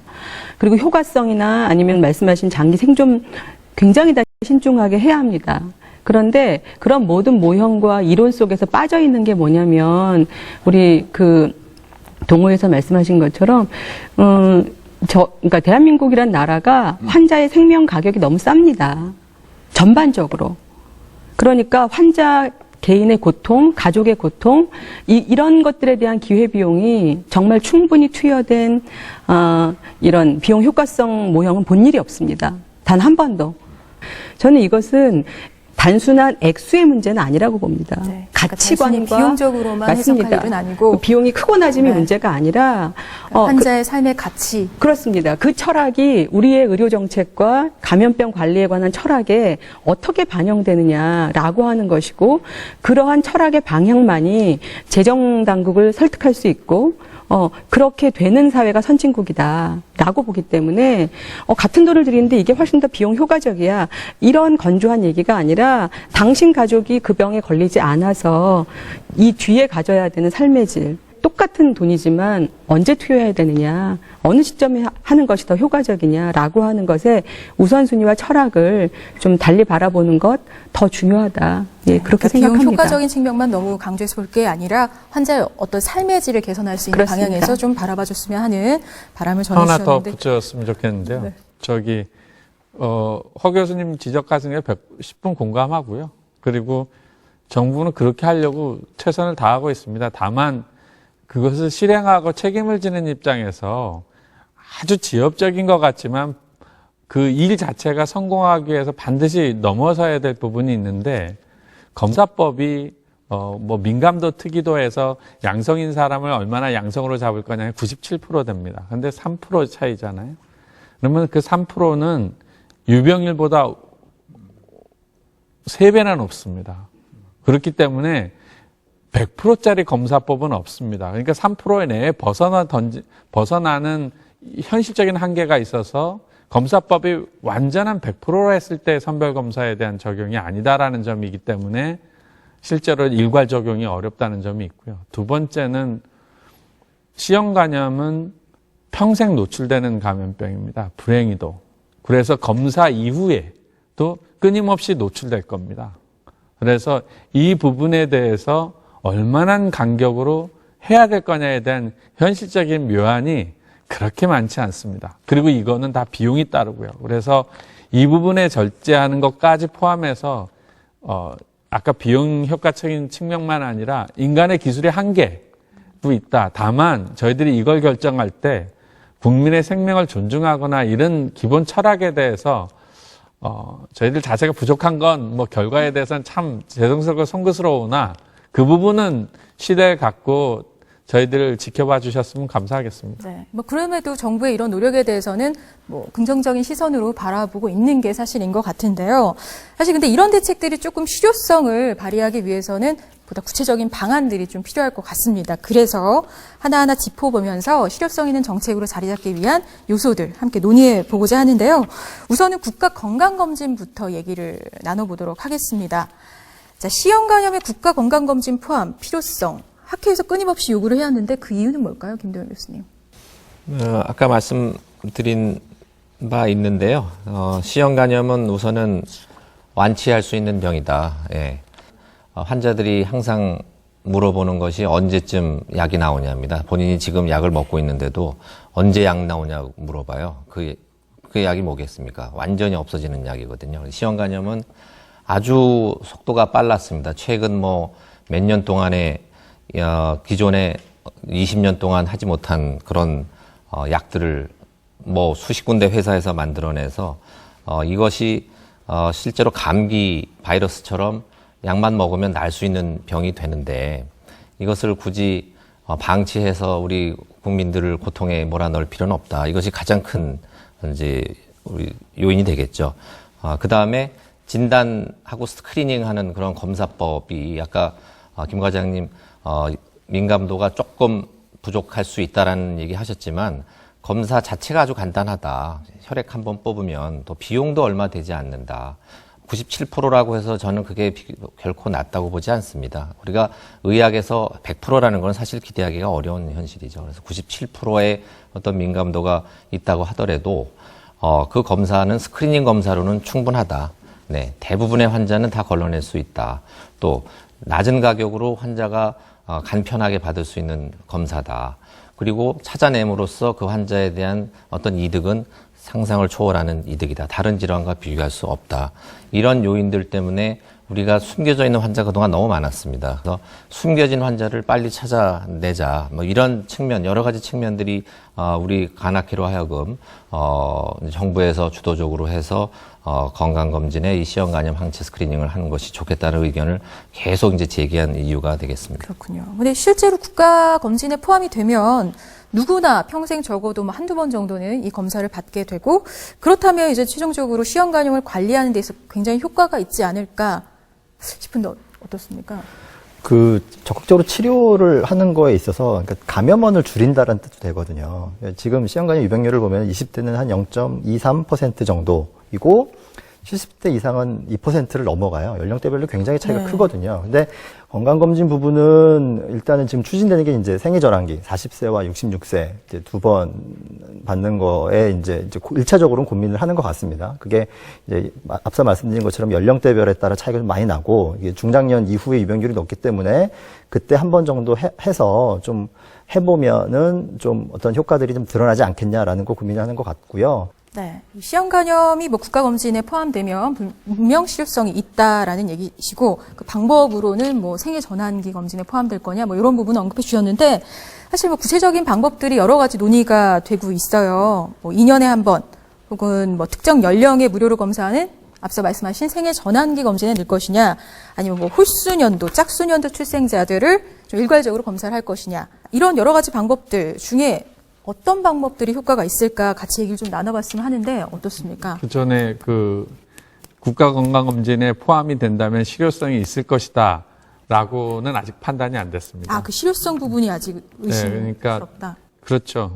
그리고 효과성이나 아니면 말씀하신 장기 생존 굉장히 다 신중하게 해야 합니다. 그런데 그런 모든 모형과 이론 속에서 빠져 있는 게 뭐냐면 우리 그 동호회에서 말씀하신 것처럼 그러니까 대한민국이란 나라가 환자의 생명 가격이 너무 쌉니다. 전반적으로. 그러니까 환자 개인의 고통, 가족의 고통, 이런 것들에 대한 기회비용이 정말 충분히 투여된, 이런 비용 효과성 모형은 본 일이 없습니다. 단 한 번도. 저는 이것은 단순한 액수의 문제는 아니라고 봅니다. 네, 가치관과 비용적으로만 맞습니다. 해석할 일은 아니고 비용이 크고 낮음이 네. 문제가 아니라 환자의 삶의 가치. 그렇습니다. 그 철학이 우리의 의료 정책과 감염병 관리에 관한 철학에 어떻게 반영되느냐라고 하는 것이고 그러한 철학의 방향만이 재정 당국을 설득할 수 있고 그렇게 되는 사회가 선진국이다라고 보기 때문에 같은 돈을 들이는데 이게 훨씬 더 비용 효과적이야. 이런 건조한 얘기가 아니라 당신 가족이 그 병에 걸리지 않아서 이 뒤에 가져야 되는 삶의 질. 똑같은 돈이지만 언제 투여해야 되느냐, 어느 시점에 하는 것이 더 효과적이냐라고 하는 것에 우선순위와 철학을 좀 달리 바라보는 것 더 중요하다. 예, 그렇게 그러니까 비용 생각합니다. 효과적인 측면만 너무 강조해서 볼 게 아니라 환자의 어떤 삶의 질을 개선할 수 있는 그렇습니다. 방향에서 좀 바라봐줬으면 하는 바람을 하나 더 전해주셨는데 붙였으면 좋겠는데요. 네. 저기 허 교수님 지적하신 게 110분 공감하고요. 그리고 정부는 그렇게 하려고 최선을 다하고 있습니다. 다만 그것을 실행하고 책임을 지는 입장에서 아주 지엽적인 것 같지만 그 일 자체가 성공하기 위해서 반드시 넘어서야 될 부분이 있는데 검사법이 민감도 특이도에서 양성인 사람을 얼마나 양성으로 잡을 거냐 97% 됩니다. 근데 3% 차이잖아요. 그러면 그 3%는 유병률보다 3배나 높습니다. 그렇기 때문에 100%짜리 검사법은 없습니다. 그러니까 3% 내에 벗어나는 현실적인 한계가 있어서 검사법이 완전한 100%로 했을 때 선별검사에 대한 적용이 아니다라는 점이기 때문에 실제로 일괄 적용이 어렵다는 점이 있고요. 두 번째는 C형 평생 노출되는 감염병입니다. 불행히도. 그래서 검사 이후에도 끊임없이 노출될 겁니다. 그래서 이 부분에 대해서 얼마나 간격으로 해야 될 거냐에 대한 현실적인 묘안이 그렇게 많지 않습니다. 그리고 이거는 다 비용이 따르고요. 그래서 이 부분에 절제하는 것까지 포함해서 아까 비용 효과적인 측면만 아니라 인간의 기술의 한계도 있다. 다만 저희들이 이걸 결정할 때 국민의 생명을 존중하거나 이런 기본 철학에 대해서 저희들 자체가 부족한 건 결과에 대해서는 참 죄송스럽고 송구스러우나 그 부분은 시대에 갖고 저희들을 지켜봐 주셨으면 감사하겠습니다. 네, 그럼에도 정부의 이런 노력에 대해서는 긍정적인 시선으로 바라보고 있는 게 사실인 것 같은데요. 사실 근데 이런 대책들이 조금 실효성을 발휘하기 위해서는 보다 구체적인 방안들이 좀 필요할 것 같습니다. 그래서 하나하나 짚어보면서 실효성 있는 정책으로 자리 잡기 위한 요소들 함께 논의해 보고자 하는데요. 우선은 국가건강검진부터 얘기를 나눠보도록 하겠습니다. 자, 시형 간염의 국가건강검진 포함 필요성, 학회에서 끊임없이 요구를 해왔는데 그 이유는 뭘까요, 김도영 교수님? 아까 말씀드린 바 있는데요. 시형 간염은 우선은 완치할 수 있는 병이다. 예. 환자들이 항상 물어보는 것이 언제쯤 약이 나오냐입니다. 본인이 지금 약을 먹고 있는데도 언제 약 나오냐고 물어봐요. 그 약이 뭐겠습니까? 완전히 없어지는 약이거든요. 시형 간염은 아주 속도가 빨랐습니다. 최근 몇 년 동안에 기존에 20년 동안 하지 못한 그런 약들을 수십 군데 회사에서 만들어내서 이것이 실제로 감기 바이러스처럼 약만 먹으면 날 수 있는 병이 되는데 이것을 굳이 방치해서 우리 국민들을 고통에 몰아넣을 필요는 없다. 이것이 가장 큰 이제 우리 요인이 되겠죠. 그 다음에 진단하고 스크리닝하는 그런 검사법이 아까 김 과장님 민감도가 조금 부족할 수 있다라는 얘기 하셨지만 검사 자체가 아주 간단하다. 혈액 한번 뽑으면 또 비용도 얼마 되지 않는다. 97%라고 해서 저는 그게 결코 낮다고 보지 않습니다. 우리가 의학에서 100%라는 건 사실 기대하기가 어려운 현실이죠. 그래서 97%의 어떤 민감도가 있다고 하더라도 그 검사는 스크리닝 검사로는 충분하다. 네, 대부분의 환자는 다 걸러낼 수 있다. 또 낮은 가격으로 환자가 간편하게 받을 수 있는 검사다. 그리고 찾아냄으로써 그 환자에 대한 어떤 이득은 상상을 초월하는 이득이다. 다른 질환과 비교할 수 없다. 이런 요인들 때문에 우리가 숨겨져 있는 환자가 그동안 너무 많았습니다. 그래서 숨겨진 환자를 빨리 찾아내자. 이런 측면, 여러 가지 측면들이 우리 간학회로 하여금 정부에서 주도적으로 해서 건강검진에 이 시형 간염 항체 스크리닝을 하는 것이 좋겠다는 의견을 계속 이제 제기한 이유가 되겠습니다. 그렇군요. 근데 실제로 국가검진에 포함이 되면 누구나 평생 적어도 한두 번 정도는 이 검사를 받게 되고 그렇다면 이제 최종적으로 시형 간염을 관리하는 데 있어서 굉장히 효과가 있지 않을까 싶은데 어떻습니까? 적극적으로 치료를 하는 거에 있어서 그러니까 감염원을 줄인다는 뜻도 되거든요. 지금 시형 간염 유병률을 보면 20대는 한 0.23% 정도이고 70대 이상은 2%를 넘어가요. 연령대별로 굉장히 차이가 크거든요. 근데 건강검진 부분은 일단은 지금 추진되는 게 이제 생애전환기 40세와 66세 이제 두 번 받는 거에 이제 1차적으로는 고민을 하는 것 같습니다. 그게 이제 앞서 말씀드린 것처럼 연령대별에 따라 차이가 좀 많이 나고 이게 중장년 이후에 유병률이 높기 때문에 그때 한 번 정도 해서 좀 해보면은 좀 어떤 효과들이 좀 드러나지 않겠냐라는 거 고민하는 것 같고요. 네, 시형 간염이 국가검진에 포함되면 분명 실효성이 있다라는 얘기시고 그 방법으로는 생애 전환기 검진에 포함될 거냐 이런 부분 언급해 주셨는데 사실 구체적인 방법들이 여러 가지 논의가 되고 있어요. 2년에 한 번 혹은 특정 연령에 무료로 검사하는 앞서 말씀하신 생애 전환기 검진에 넣을 것이냐 아니면 홀수년도, 짝수년도 출생자들을 좀 일괄적으로 검사를 할 것이냐 이런 여러 가지 방법들 중에 어떤 방법들이 효과가 있을까 같이 얘기를 좀 나눠봤으면 하는데 어떻습니까? 그 전에 국가건강검진에 포함이 된다면 실효성이 있을 것이다 라고는 아직 판단이 안 됐습니다. 그 실효성 부분이 아직 의심스럽다. 그렇죠.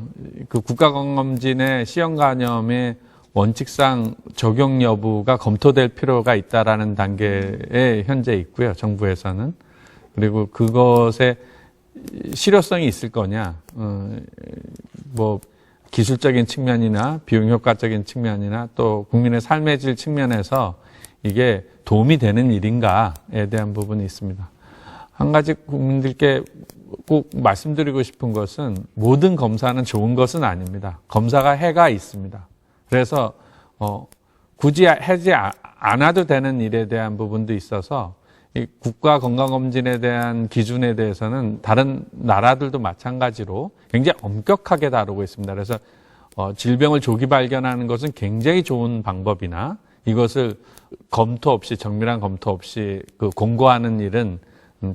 그 국가건강검진의 시형 간염의 원칙상 적용 여부가 검토될 필요가 있다라는 단계에 현재 있고요. 정부에서는. 그리고 그것에 실효성이 있을 거냐, 기술적인 측면이나 비용 효과적인 측면이나 또 국민의 삶의 질 측면에서 이게 도움이 되는 일인가에 대한 부분이 있습니다. 한 가지 국민들께 꼭 말씀드리고 싶은 것은 모든 검사는 좋은 것은 아닙니다. 검사가 해가 있습니다. 그래서 굳이 하지 않아도 되는 일에 대한 부분도 있어서 이 국가건강검진에 대한 기준에 대해서는 다른 나라들도 마찬가지로 굉장히 엄격하게 다루고 있습니다. 그래서 질병을 조기 발견하는 것은 굉장히 좋은 방법이나 이것을 검토 없이 정밀한 검토 없이 공고하는 일은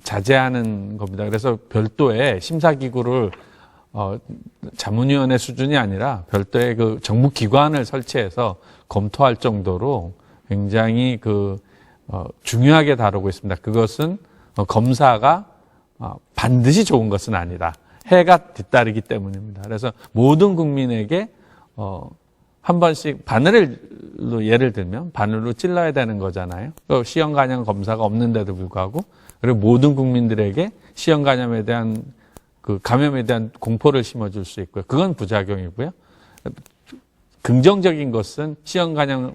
자제하는 겁니다. 그래서 별도의 심사기구를 자문위원회 수준이 아니라 별도의 정부기관을 설치해서 검토할 정도로 굉장히 중요하게 다루고 있습니다. 그것은 검사가 반드시 좋은 것은 아니다. 해가 뒤따르기 때문입니다. 그래서 모든 국민에게 한 번씩 바늘로 예를 들면 바늘로 찔러야 되는 거잖아요. 시형 간염 검사가 없는데도 불구하고 그리고 모든 국민들에게 시형 간염에 대한 그 감염에 대한 공포를 심어줄 수 있고요. 그건 부작용이고요. 긍정적인 것은 시형 간염을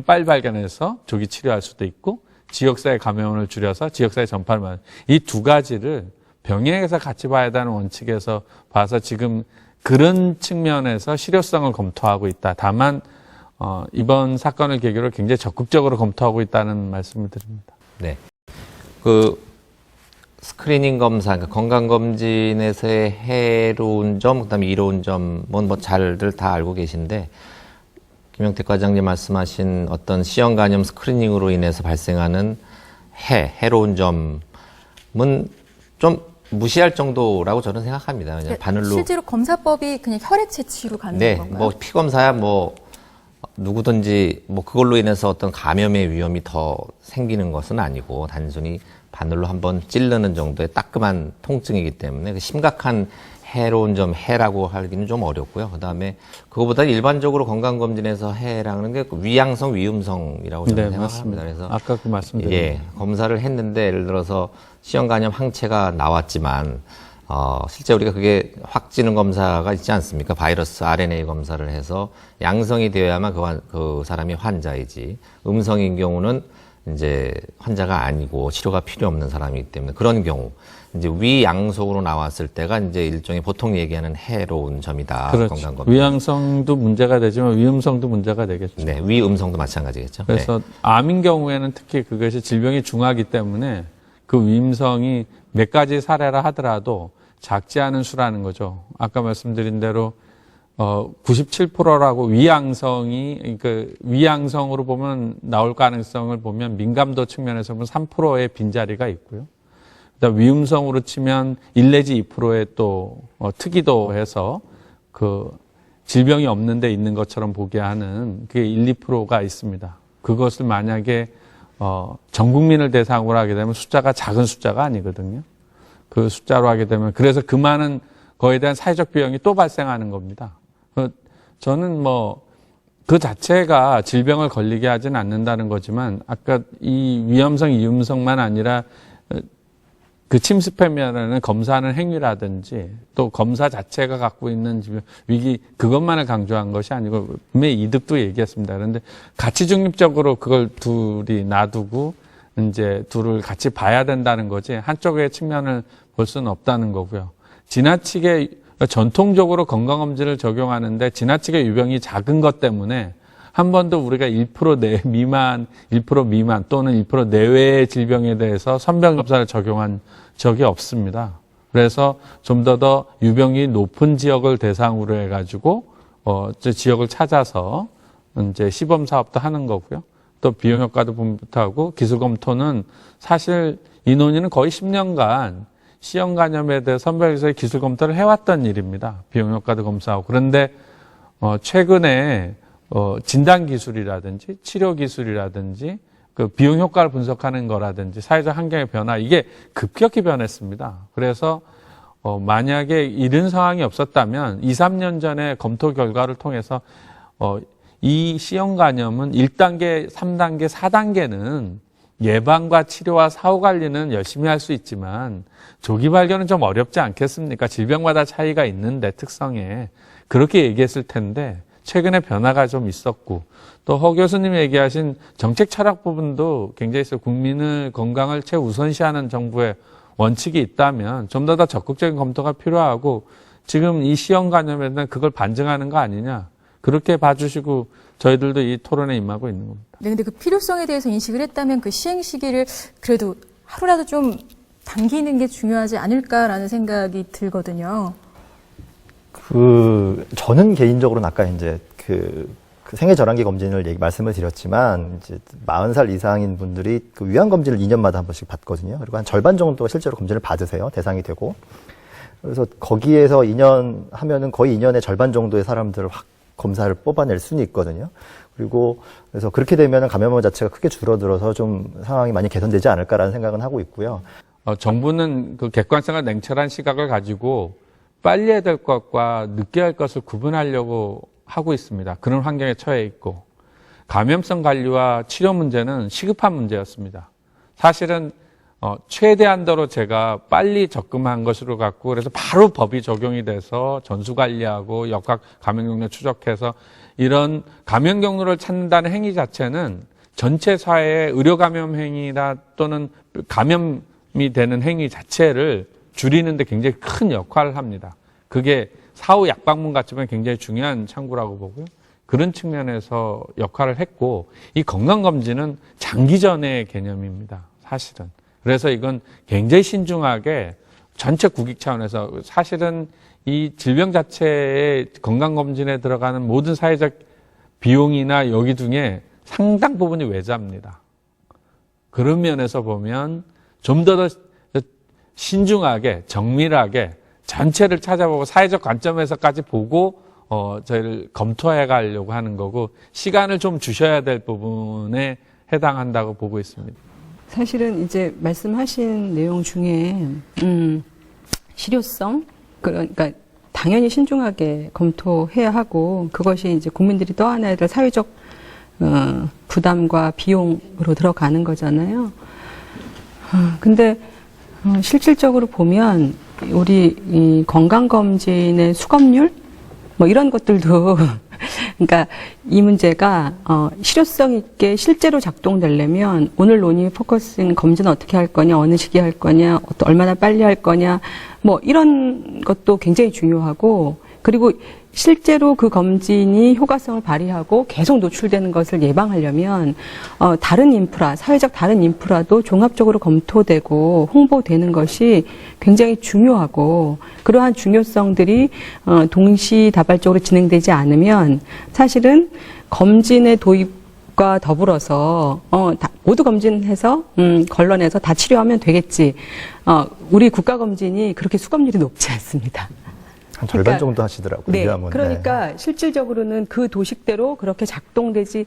빨리 발견해서 조기 치료할 수도 있고 지역사회 감염을 줄여서 지역사회 전파를 막는 이 두 가지를 병행해서 같이 봐야 되는 원칙에서 봐서 지금 그런 측면에서 실효성을 검토하고 있다. 다만 이번 사건을 계기로 굉장히 적극적으로 검토하고 있다는 말씀을 드립니다. 네. 그 스크리닝 검사, 그러니까 건강검진에서의 해로운 점, 그다음에 이로운 점은 뭐 잘들 다 알고 계신데 김영택 과장님 말씀하신 어떤 시형 간염 스크리닝으로 인해서 발생하는 해로운 점은 좀 무시할 정도라고 저는 생각합니다. 그냥 바늘로 실제로 검사법이 그냥 혈액 채취로 가는 네, 건가요? 뭐 피검사야 뭐 누구든지 뭐 그걸로 인해서 어떤 감염의 위험이 더 생기는 것은 아니고 단순히 바늘로 한번 찌르는 정도의 따끔한 통증이기 때문에 그 심각한 해로운 점 해라고 하기는 좀 어렵고요. 그다음에 그거보다 일반적으로 건강검진에서 해라는 게 위양성, 위음성이라고 저는 네, 생각합니다. 맞습니다. 그래서 아까 그 말씀드렸죠. 예, 검사를 했는데 예를 들어서 시형 간염 항체가 나왔지만 실제 우리가 그게 확진은 검사가 있지 않습니까? 바이러스 RNA 검사를 해서 양성이 되어야만 그 사람이 환자이지 음성인 경우는 이제 환자가 아니고 치료가 필요 없는 사람이기 때문에 그런 경우 이제 위양성으로 나왔을 때가 이제 일종의 보통 얘기하는 해로운 점이다. 그렇죠. 건강검진. 위양성도 문제가 되지만 위음성도 문제가 되겠죠. 네, 위음성도 마찬가지겠죠. 그래서 네. 암인 경우에는 특히 그것이 질병이 중하기 때문에 그 위임성이 몇 가지 사례라 하더라도 작지 않은 수라는 거죠. 아까 말씀드린 대로 97%라고 위양성이 그 위양성으로 보면 나올 가능성을 보면 민감도 측면에서 보면 3%의 빈자리가 있고요. 그다음 위음성으로 치면 1 내지 2%의 또 특이도 해서 그 질병이 없는데 있는 것처럼 보게 하는 그게 1, 2%가 있습니다. 그것을 만약에 전 국민을 대상으로 하게 되면 숫자가 작은 숫자가 아니거든요. 그 숫자로 하게 되면 그래서 그 많은 거에 대한 사회적 비용이 또 발생하는 겁니다. 저는 뭐 그 자체가 질병을 걸리게 하진 않는다는 거지만 아까 이 위험성, 위음성만 아니라 그 침습하면은 검사하는 행위라든지 또 검사 자체가 갖고 있는 위기 그것만을 강조한 것이 아니고 분명히 이득도 얘기했습니다. 그런데 가치 중립적으로 그걸 둘이 놔두고 이제 둘을 같이 봐야 된다는 거지 한쪽의 측면을 볼 수는 없다는 거고요. 지나치게 전통적으로 건강검진을 적용하는데 지나치게 유병이 작은 것 때문에 한 번도 우리가 1% 미만, 1% 미만 또는 1% 내외의 질병에 대해서 선별검사를 적용한 적이 없습니다. 그래서 좀 더 유병이 높은 지역을 대상으로 해가지고 지역을 찾아서 이제 시범 사업도 하는 거고요. 또 비용 효과도 분부하고 기술 검토는 사실 이 논의는 거의 10년간 시형 간염에 대해 선별에서의 기술 검토를 해왔던 일입니다. 비용 효과도 검사하고 그런데 최근에 진단 기술이라든지 치료 기술이라든지 그 비용 효과를 분석하는 거라든지 사회적 환경의 변화 이게 급격히 변했습니다. 그래서 만약에 이런 상황이 없었다면 2, 3년 전에 검토 결과를 통해서 이 시형 간염은 1단계, 3단계, 4단계는 예방과 치료와 사후 관리는 열심히 할 수 있지만 조기 발견은 좀 어렵지 않겠습니까? 질병마다 차이가 있는데 특성에 그렇게 얘기했을 텐데 최근에 변화가 좀 있었고 또 허 교수님 얘기하신 정책 철학 부분도 굉장히 있어요. 국민의 건강을 최우선시하는 정부의 원칙이 있다면 좀 더 적극적인 검토가 필요하고 지금 이 시형 간염에 대한 그걸 반증하는 거 아니냐. 그렇게 봐주시고 저희들도 이 토론에 임하고 있는 겁니다. 네, 근데 그 필요성에 대해서 인식을 했다면 그 시행 시기를 그래도 하루라도 좀 당기는 게 중요하지 않을까라는 생각이 들거든요. 저는 개인적으로는 아까 이제 그 생애 절환기 검진을 말씀을 드렸지만 이제 40살 이상인 분들이 그 위암 검진을 2년마다 한 번씩 받거든요. 그리고 한 절반 정도가 실제로 검진을 받으세요. 대상이 되고. 그래서 거기에서 2년 하면은 거의 2년의 절반 정도의 사람들을 확 검사를 뽑아낼 수는 있거든요. 그리고 그래서 그렇게 되면 감염원 자체가 크게 줄어들어서 좀 상황이 많이 개선되지 않을까라는 생각은 하고 있고요. 정부는 그 객관성과 냉철한 시각을 가지고 빨리 해야 될 것과 늦게 할 것을 구분하려고 하고 있습니다. 그런 환경에 처해 있고 감염성 관리와 치료 문제는 시급한 문제였습니다. 사실은 최대한도로 제가 빨리 접근한 것으로 갖고 그래서 바로 법이 적용이 돼서 전수 관리하고 역학 감염 경로 추적해서 이런 감염 경로를 찾는다는 행위 자체는 전체 사회의 의료 감염 행위나 또는 감염이 되는 행위 자체를 줄이는 데 굉장히 큰 역할을 합니다. 그게 사후 약방문 같지만 굉장히 중요한 창구라고 보고요. 그런 측면에서 역할을 했고 이 건강검진은 장기전의 개념입니다. 사실은. 그래서 이건 굉장히 신중하게 전체 국익 차원에서 사실은 이 질병 자체의 건강검진에 들어가는 모든 사회적 비용이나 여기 중에 상당 부분이 외자입니다. 그런 면에서 보면 좀 더 신중하게 정밀하게 전체를 찾아보고 사회적 관점에서까지 보고 저희를 검토해 가려고 하는 거고 시간을 좀 주셔야 될 부분에 해당한다고 보고 있습니다. 사실은 이제 말씀하신 내용 중에 실효성 그러니까 당연히 신중하게 검토해야 하고 그것이 이제 국민들이 떠안아야 될 사회적 부담과 비용으로 들어가는 거잖아요. 근데 실질적으로 보면 우리 이 건강검진의 수검률 뭐 이런 것들도 그러니까 이 문제가 실효성 있게 실제로 작동되려면 오늘 논의 포커싱 검진은 어떻게 할 거냐, 어느 시기에 할 거냐, 얼마나 빨리 할 거냐, 뭐 이런 것도 굉장히 중요하고 그리고 실제로 그 검진이 효과성을 발휘하고 계속 노출되는 것을 예방하려면 다른 인프라, 사회적 다른 인프라도 종합적으로 검토되고 홍보되는 것이 굉장히 중요하고 그러한 중요성들이 동시다발적으로 진행되지 않으면 사실은 검진의 도입과 더불어서 모두 검진해서 걸러내서 다 치료하면 되겠지. 우리 국가검진이 그렇게 수검률이 높지 않습니다. 한 절반 정도 하시더라고요. 네, 위암은. 그러니까 실질적으로는 그 도식대로 그렇게 작동되지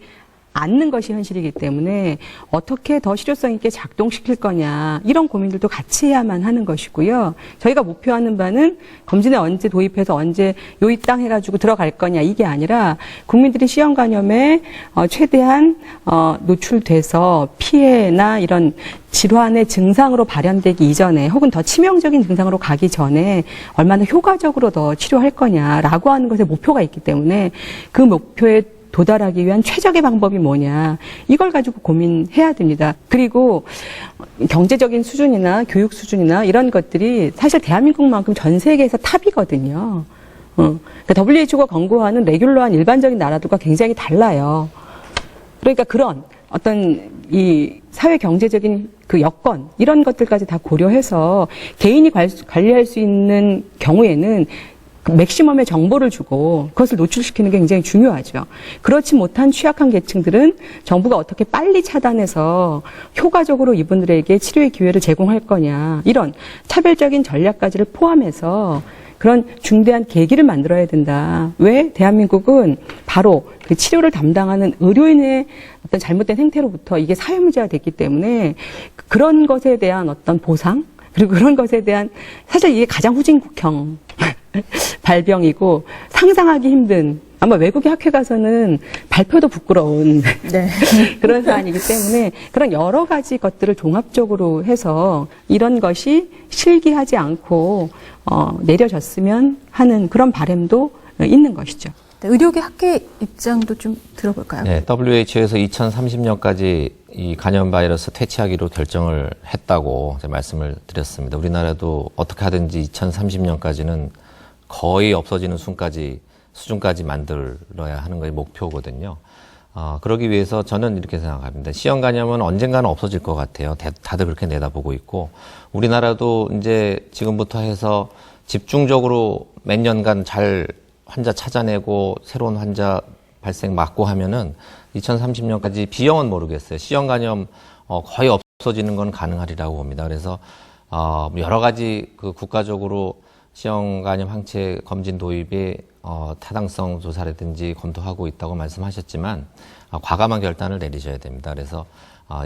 않는 것이 현실이기 때문에 어떻게 더 실효성 있게 작동시킬 거냐 이런 고민들도 같이 해야만 하는 것이고요. 저희가 목표하는 바는 검진에 언제 도입해서 언제 요입당 해가지고 들어갈 거냐 이게 아니라 국민들이 시형 감염에 최대한 노출돼서 피해나 이런 질환의 증상으로 발현되기 이전에 혹은 더 치명적인 증상으로 가기 전에 얼마나 효과적으로 더 치료할 거냐라고 하는 것에 목표가 있기 때문에 그 목표에 도달하기 위한 최적의 방법이 뭐냐 이걸 가지고 고민해야 됩니다. 그리고 경제적인 수준이나 교육 수준이나 이런 것들이 사실 대한민국만큼 전 세계에서 탑이거든요. 그러니까 WHO가 권고하는 레귤러한 일반적인 나라들과 굉장히 달라요. 그러니까 그런 어떤 이 사회 경제적인 그 여건 이런 것들까지 다 고려해서 개인이 관리할 수 있는 경우에는 맥시멈의 정보를 주고 그것을 노출시키는 게 굉장히 중요하죠. 그렇지 못한 취약한 계층들은 정부가 어떻게 빨리 차단해서 효과적으로 이분들에게 치료의 기회를 제공할 거냐 이런 차별적인 전략까지를 포함해서 그런 중대한 계기를 만들어야 된다. 왜? 대한민국은 바로 그 치료를 담당하는 의료인의 어떤 잘못된 행태로부터 이게 사회 문제가 됐기 때문에 그런 것에 대한 어떤 보상 그리고 그런 것에 대한 사실 이게 가장 후진국형 발병이고 상상하기 힘든 아마 외국의 학회 가서는 발표도 부끄러운 네. 그런 사안이기 때문에 그런 여러 가지 것들을 종합적으로 해서 이런 것이 실기하지 않고 내려졌으면 하는 그런 바람도 있는 것이죠. 네, 의료계 학회 입장도 좀 들어볼까요? 네, WHO에서 2030년까지 이 감염 바이러스 퇴치하기로 결정을 했다고 말씀을 드렸습니다. 우리나라도 어떻게 하든지 2030년까지는 거의 없어지는 수준까지 만들어야 하는 것이 목표거든요. 그러기 위해서 저는 이렇게 생각합니다. C형 감염은 언젠가는 없어질 것 같아요. 다들 그렇게 내다보고 있고 우리나라도 이제 지금부터 해서 집중적으로 몇 년간 잘 환자 찾아내고 새로운 환자 발생 막고 하면은 2030년까지 B형은 모르겠어요. C형 감염 거의 없어지는 건 가능하리라고 봅니다. 그래서 여러 가지 그 국가적으로 C형 감염 항체 검진 도입에 타당성 조사라든지 검토하고 있다고 말씀하셨지만 과감한 결단을 내리셔야 됩니다. 그래서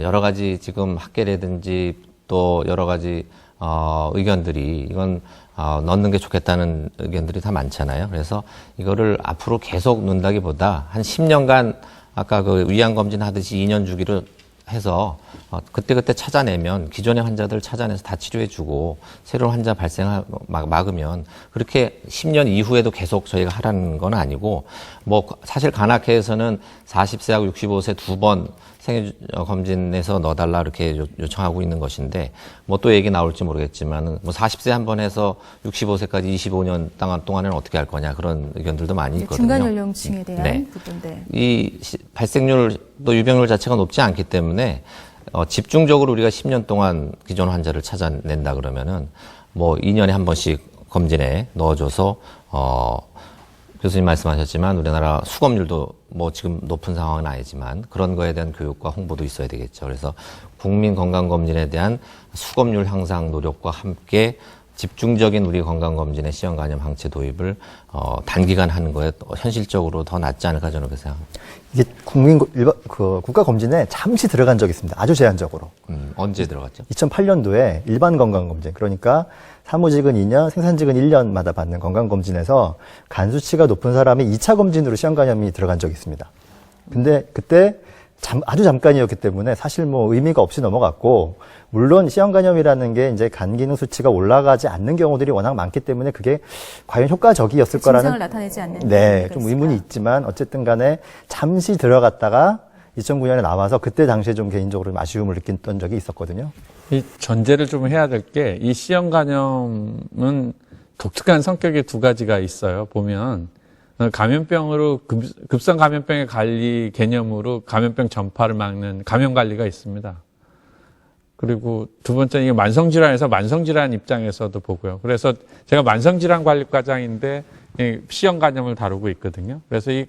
여러 가지 지금 학계라든지 또 여러 가지 의견들이 이건 넣는 게 좋겠다는 의견들이 다 많잖아요. 그래서 이거를 앞으로 계속 넣는다기보다 한 10년간 아까 그 위암검진 하듯이 2년 주기로 해서 그때그때 찾아내면 기존의 환자들 찾아내서 다 치료해주고 새로운 환자 막으면 그렇게 10년 이후에도 계속 저희가 하라는 건 아니고 뭐 사실 간악회에서는 40세하고 65세 두 번 생애 검진에서 넣어달라 이렇게 요청하고 있는 것인데 뭐 또 얘기 나올지 모르겠지만 뭐 40세 한 번 해서 65세까지 25년 동안에는 어떻게 할 거냐 그런 의견들도 많이 있거든요. 중간 연령층에 대한 네. 부분들. 이 발생률 또 유병률 자체가 높지 않기 때문에 집중적으로 우리가 10년 동안 기존 환자를 찾아낸다 그러면은 뭐 2년에 한 번씩 검진에 넣어줘서 교수님 말씀하셨지만 우리나라 수검률도 뭐 지금 높은 상황은 아니지만 그런 거에 대한 교육과 홍보도 있어야 되겠죠. 그래서 국민 건강검진에 대한 수검률 향상 노력과 함께 집중적인 우리 건강검진의 시형간염 항체 도입을 단기간 하는 거에 현실적으로 더 낫지 않을까 저는 그렇게 생각합니다. 이게 국가 검진에 잠시 들어간 적이 있습니다. 아주 제한적으로. 언제 들어갔죠? 2008년도에 일반 건강검진, 그러니까 사무직은 2년, 생산직은 1년마다 받는 건강검진에서 간 수치가 높은 사람이 2차 검진으로 시형간염이 들어간 적이 있습니다. 근데 그때 아주 잠깐이었기 때문에 사실 뭐 의미가 없이 넘어갔고, 물론 시형간염이라는 게 이제 간 기능 수치가 올라가지 않는 경우들이 워낙 많기 때문에 그게 과연 효과적이었을 거라는 증상을 나타내지 않는 네, 좀 의문이 있지만 어쨌든 간에 잠시 들어갔다가 2009년에 나와서 그때 당시에 좀 개인적으로 좀 아쉬움을 느꼈던 적이 있었거든요. 이 전제를 좀 해야 될 게 이 C형간염은 독특한 성격의 두 가지가 있어요. 보면 감염병으로 급성 감염병의 관리 개념으로 감염병 전파를 막는 감염 관리가 있습니다. 그리고 두 번째는 이게 만성질환에서 만성질환 입장에서도 보고요. 그래서 제가 만성질환관리과장인데 C형간염을 다루고 있거든요. 그래서 이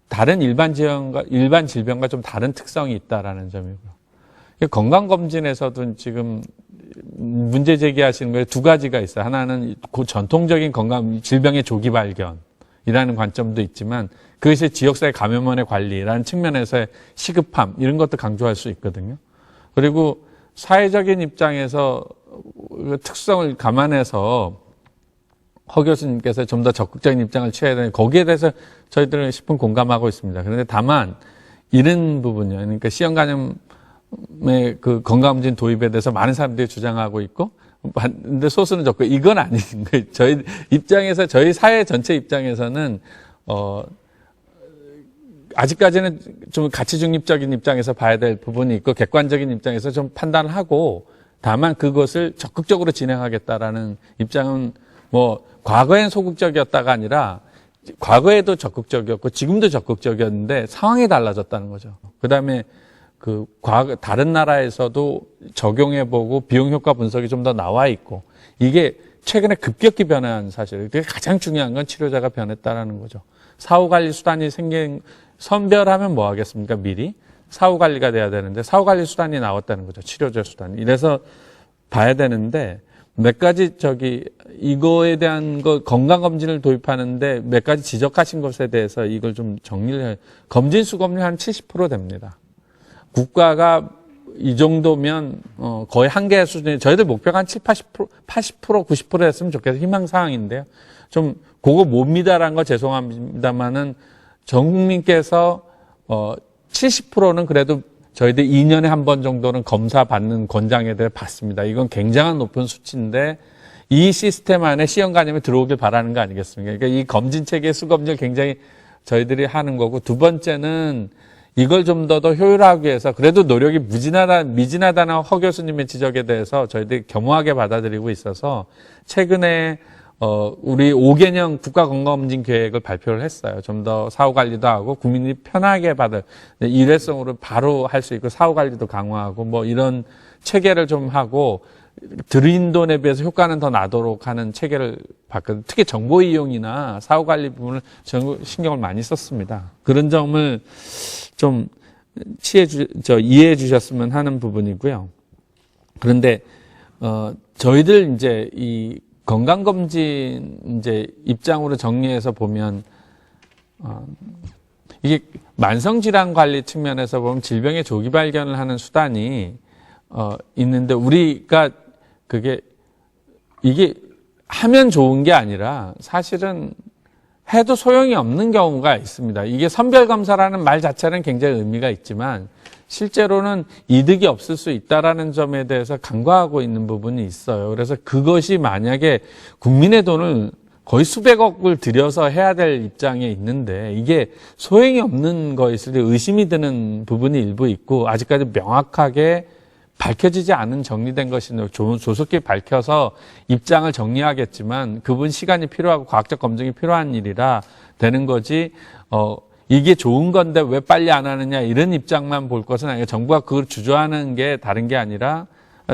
다른 일반 질병과 좀 다른 특성이 있다라는 점이고요. 건강검진에서도 지금 문제 제기하시는 거에 두 가지가 있어요. 하나는 전통적인 질병의 조기 발견이라는 관점도 있지만 그것이 지역사회 감염원의 관리라는 측면에서의 시급함 이런 것도 강조할 수 있거든요. 그리고 사회적인 입장에서 특성을 감안해서 허 교수님께서 좀 더 적극적인 입장을 취해야 되는 거기에 대해서 저희들은 10분 공감하고 있습니다. 그런데 다만 이런 부분이요. 그러니까 C형간염의 그 건강검진 도입에 대해서 많은 사람들이 주장하고 있고, 근데 소수는 적고 이건 아닌 거예요. 저희 입장에서 저희 사회 전체 입장에서는 아직까지는 좀 가치 중립적인 입장에서 봐야 될 부분이 있고 객관적인 입장에서 좀 판단을 하고 다만 그것을 적극적으로 진행하겠다라는 입장은 뭐 과거엔 소극적이었다가 아니라 과거에도 적극적이었고 지금도 적극적이었는데 상황이 달라졌다는 거죠. 그다음에 다른 나라에서도 적용해보고 비용 효과 분석이 좀 더 나와 있고 이게 최근에 급격히 변한 사실. 그게 가장 중요한 건 치료자가 변했다라는 거죠. 사후관리 수단이 선별하면 뭐 하겠습니까? 미리 사후관리가 돼야 되는데 사후관리 수단이 나왔다는 거죠. 치료제 수단이. 이래서 봐야 되는데 몇 가지 이거에 대한 건강검진을 도입하는데 몇 가지 지적하신 것에 대해서 이걸 좀 정리를 해요. 검진 수검률 한 70% 됩니다. 국가가 이 정도면 거의 한계 수준에 저희들 목표가 한 70%, 80%, 90% 했으면 좋겠어요. 희망사항인데요. 좀 그거 못 미다라는 거 죄송합니다만은 전 국민께서 70%는 그래도 저희들 2년에 한 번 정도는 검사 받는 권장에 대해 받습니다. 이건 굉장한 높은 수치인데 이 시스템 안에 C형간염이 들어오길 바라는 거 아니겠습니까? 그러니까 이 검진 체계 수검질 굉장히 저희들이 하는 거고 두 번째는 이걸 좀 더 효율화하기 위해서 그래도 노력이 미진하다는 허 교수님의 지적에 대해서 저희들이 겸허하게 받아들이고 있어서 최근에 우리 5개년 국가건강검진 계획을 발표를 했어요. 좀 더 사후관리도 하고 국민이 편하게 받을 일회성으로 바로 할 수 있고 사후관리도 강화하고 뭐 이런 체계를 좀 하고 들인 돈에 비해서 효과는 더 나도록 하는 체계를 봤거든요. 특히 정보 이용이나 사후관리 부분을 신경을 많이 썼습니다. 그런 점을 좀 이해해 주셨으면 하는 부분이고요. 그런데 저희들 이제 이 건강검진 입장으로 정리해서 보면 이게 만성질환 관리 측면에서 보면 질병의 조기 발견을 하는 수단이 있는데 우리가 그게 이게 하면 좋은 게 아니라 사실은 해도 소용이 없는 경우가 있습니다. 이게 선별검사라는 말 자체는 굉장히 의미가 있지만 실제로는 이득이 없을 수 있다라는 점에 대해서 간과하고 있는 부분이 있어요. 그래서 그것이 만약에 국민의 돈을 거의 수백억을 들여서 해야 될 입장에 있는데 이게 소용이 없는 거였을 때 의심이 드는 부분이 일부 있고 아직까지 명확하게 밝혀지지 않은 정리된 것이니 조속히 밝혀서 입장을 정리하겠지만 그분 시간이 필요하고 과학적 검증이 필요한 일이라 되는 거지 이게 좋은 건데 왜 빨리 안 하느냐 이런 입장만 볼 것은 아니고 정부가 그걸 주저하는 게 다른 게 아니라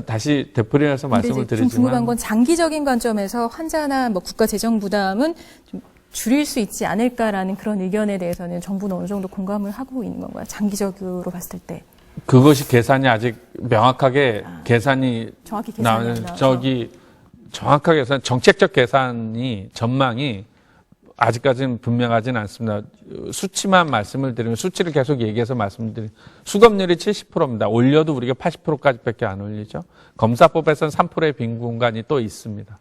다시 되풀이해서 말씀을 좀 드리지만 궁금한 건 장기적인 관점에서 환자나 뭐 국가 재정 부담은 좀 줄일 수 있지 않을까라는 그런 의견에 대해서는 정부는 어느 정도 공감을 하고 있는 건가요? 장기적으로 봤을 때. 그것이 계산이 아직 명확하게 계산이 정확히 계산이 안 나와서. 정확하게 계산 정책적 계산이 전망이 아직까지는 분명하지는 않습니다. 수치만 말씀을 드리면 수치를 계속 얘기해서 말씀드리면 수검률이 70%입니다. 올려도 우리가 80%까지밖에 안 올리죠. 검사법에서는 3%의 빈 공간이 또 있습니다.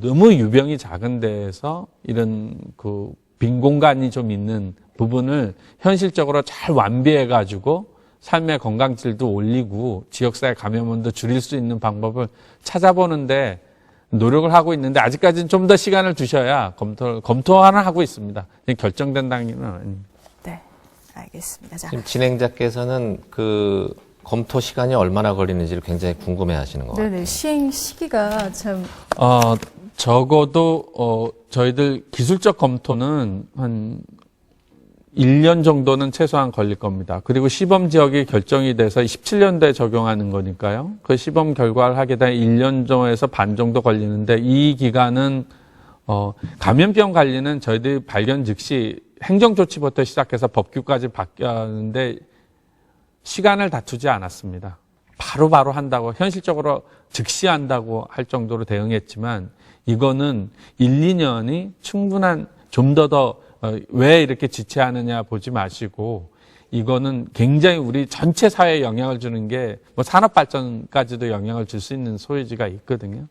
너무 유병이 작은 데에서 이런 그 빈 공간이 좀 있는 부분을 현실적으로 잘 완비해 가지고 삶의 건강질도 올리고 지역사회 감염원도 줄일 수 있는 방법을 찾아보는데 노력을 하고 있는데 아직까지는 좀 더 시간을 두셔야 검토하는 하고 있습니다. 결정된 단계는 아닙니다. 네, 알겠습니다. 자, 지금 진행자께서는 그 검토 시간이 얼마나 걸리는지를 굉장히 궁금해하시는 것 같아요. 네네 시행 시기가 참 적어도 저희들 기술적 검토는 한 1년 정도는 최소한 걸릴 겁니다. 그리고 시범 지역이 결정이 돼서 17년도에 적용하는 거니까요. 그 시범 결과를 하게 되면 1년 정도에서 반 정도 걸리는데 이 기간은 감염병 관리는 저희들이 발견 즉시 행정조치부터 시작해서 법규까지 바뀌었는데 시간을 다투지 않았습니다. 바로바로 한다고 현실적으로 즉시 한다고 할 정도로 대응했지만 이거는 1, 2년이 충분한 좀 더 왜 이렇게 지체하느냐 보지 마시고 이거는 굉장히 우리 전체 사회에 영향을 주는 게 뭐 산업 발전까지도 영향을 줄 수 있는 소지가 있거든요.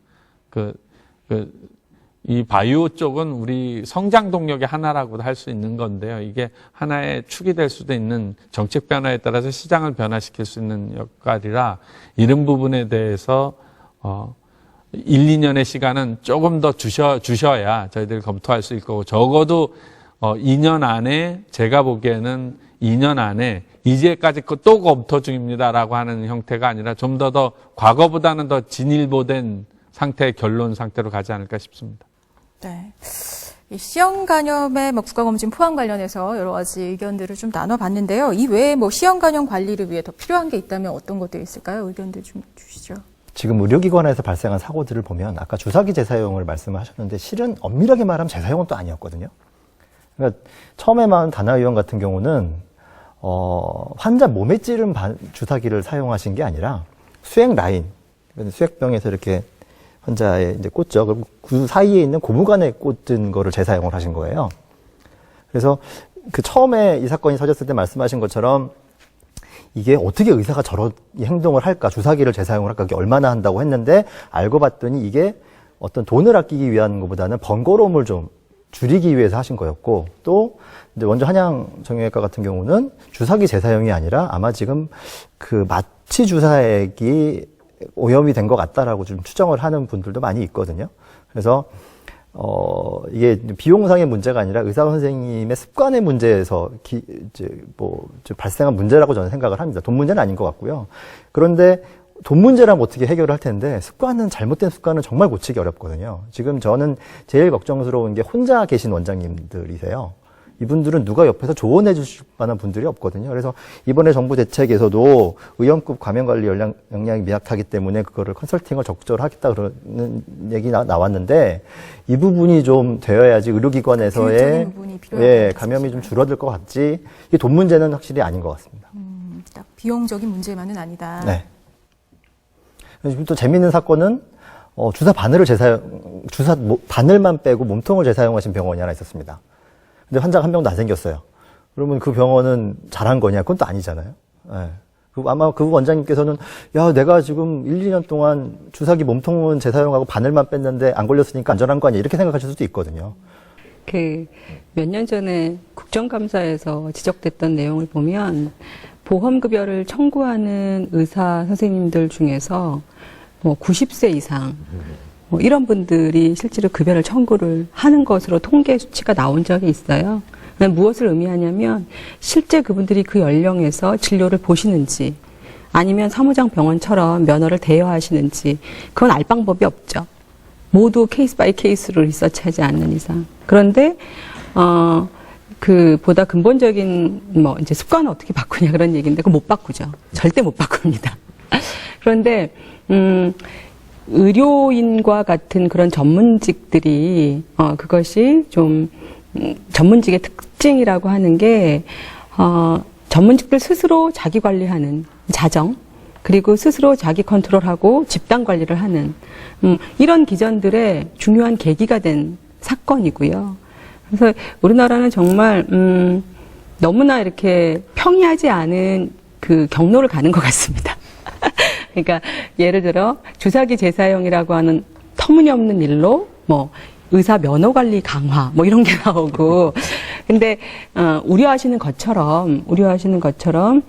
이 바이오 쪽은 우리 성장 동력의 하나라고도 할 수 있는 건데요. 이게 하나의 축이 될 수도 있는 정책 변화에 따라서 시장을 변화시킬 수 있는 역할이라 이런 부분에 대해서 1, 2년의 시간은 조금 더 주셔야 저희들이 검토할 수 있을 거고 적어도 2년 안에 제가 보기에는 2년 안에 이제까지 또 검토 중입니다라고 하는 형태가 아니라 좀 더 과거보다는 더 진일보된 상태의 결론 상태로 가지 않을까 싶습니다. 네. 이 시형 간염의 국가검진 포함 관련해서 여러 가지 의견들을 좀 나눠봤는데요. 이 외에 시형 간염 관리를 위해 더 필요한 게 있다면 어떤 것들이 있을까요? 의견들 좀 주시죠. 지금 의료기관에서 발생한 사고들을 보면 아까 주사기 재사용을 말씀을 하셨는데 실은 엄밀하게 말하면 재사용은 또 아니었거든요. 그러니까 처음에 만 다나 의원 같은 경우는 환자 몸에 찌른 주사기를 사용하신 게 아니라 수액 라인, 수액병에서 이렇게 환자에 이제 꽂죠. 그리고 그 사이에 있는 고무관에 꽂은 거를 재사용을 하신 거예요. 그래서 그 처음에 이 사건이 터졌을 때 말씀하신 것처럼 이게 어떻게 의사가 저런 행동을 할까, 주사기를 재사용을 할까, 그게 얼마나 한다고 했는데 알고 봤더니 이게 어떤 돈을 아끼기 위한 것보다는 번거로움을 좀 줄이기 위해서 하신 거였고 또 이제 먼저 한양 정형외과 같은 경우는 주사기 재사용이 아니라 아마 지금 그 마취 주사액이 오염이 된 것 같다라고 좀 추정을 하는 분들도 많이 있거든요. 그래서 이게 비용상의 문제가 아니라 의사 선생님의 습관의 문제에서 발생한 문제라고 저는 생각을 합니다. 돈 문제는 아닌 것 같고요. 그런데 돈 문제라면 어떻게 해결을 할 텐데 잘못된 습관은 정말 고치기 어렵거든요. 지금 저는 제일 걱정스러운 게 혼자 계신 원장님들이세요. 이분들은 누가 옆에서 조언해 주실 만한 분들이 없거든요. 그래서 이번에 정부 대책에서도 의원급 감염관리 역량이 미약하기 때문에 그거를 컨설팅을 적극적으로 하겠다 그러는 얘기가 나왔는데 이 부분이 좀 되어야지 의료기관에서의 감염이 좀 줄어들 것 같지 이게 돈 문제는 확실히 아닌 것 같습니다. 딱 비용적인 문제만은 아니다. 네. 지금 또 재미있는 사건은 주사 바늘만 빼고 몸통을 재사용하신 병원이 하나 있었습니다. 근데 환자가 한 명도 안 생겼어요. 그러면 그 병원은 잘한 거냐? 그건 또 아니잖아요. 네. 아마 그 원장님께서는 야, 내가 지금 1, 2년 동안 주사기 몸통은 재사용하고 바늘만 뺐는데 안 걸렸으니까 안전한 거 아니야? 이렇게 생각하실 수도 있거든요. 몇 년 전에 국정감사에서 지적됐던 내용을 보면 보험급여를 청구하는 의사 선생님들 중에서 뭐 90세 이상 뭐 이런 분들이 실제로 급여를 청구를 하는 것으로 통계 수치가 나온 적이 있어요. 무엇을 의미하냐면 실제 그분들이 그 연령에서 진료를 보시는지 아니면 사무장 병원처럼 면허를 대여하시는지 그건 알 방법이 없죠. 모두 케이스 바이 케이스로 리서치하지 않는 이상. 그런데 보다 근본적인 이제 습관을 어떻게 바꾸냐 그런 얘기인데 그거 못 바꾸죠. 절대 못 바꿉니다. 그런데 의료인과 같은 그런 전문직들이 그것이 좀 전문직의 특징이라고 하는 게 전문직들 스스로 자기 관리하는 자정 그리고 스스로 자기 컨트롤하고 집단 관리를 하는 이런 기전들의 중요한 계기가 된 사건이고요. 그래서 우리나라는 정말 너무나 이렇게 평이하지 않은 그 경로를 가는 것 같습니다. 그러니까 예를 들어 주사기 재사용이라고 하는 터무니없는 일로 의사 면허 관리 강화 이런 게 나오고 근데 우려하시는 것처럼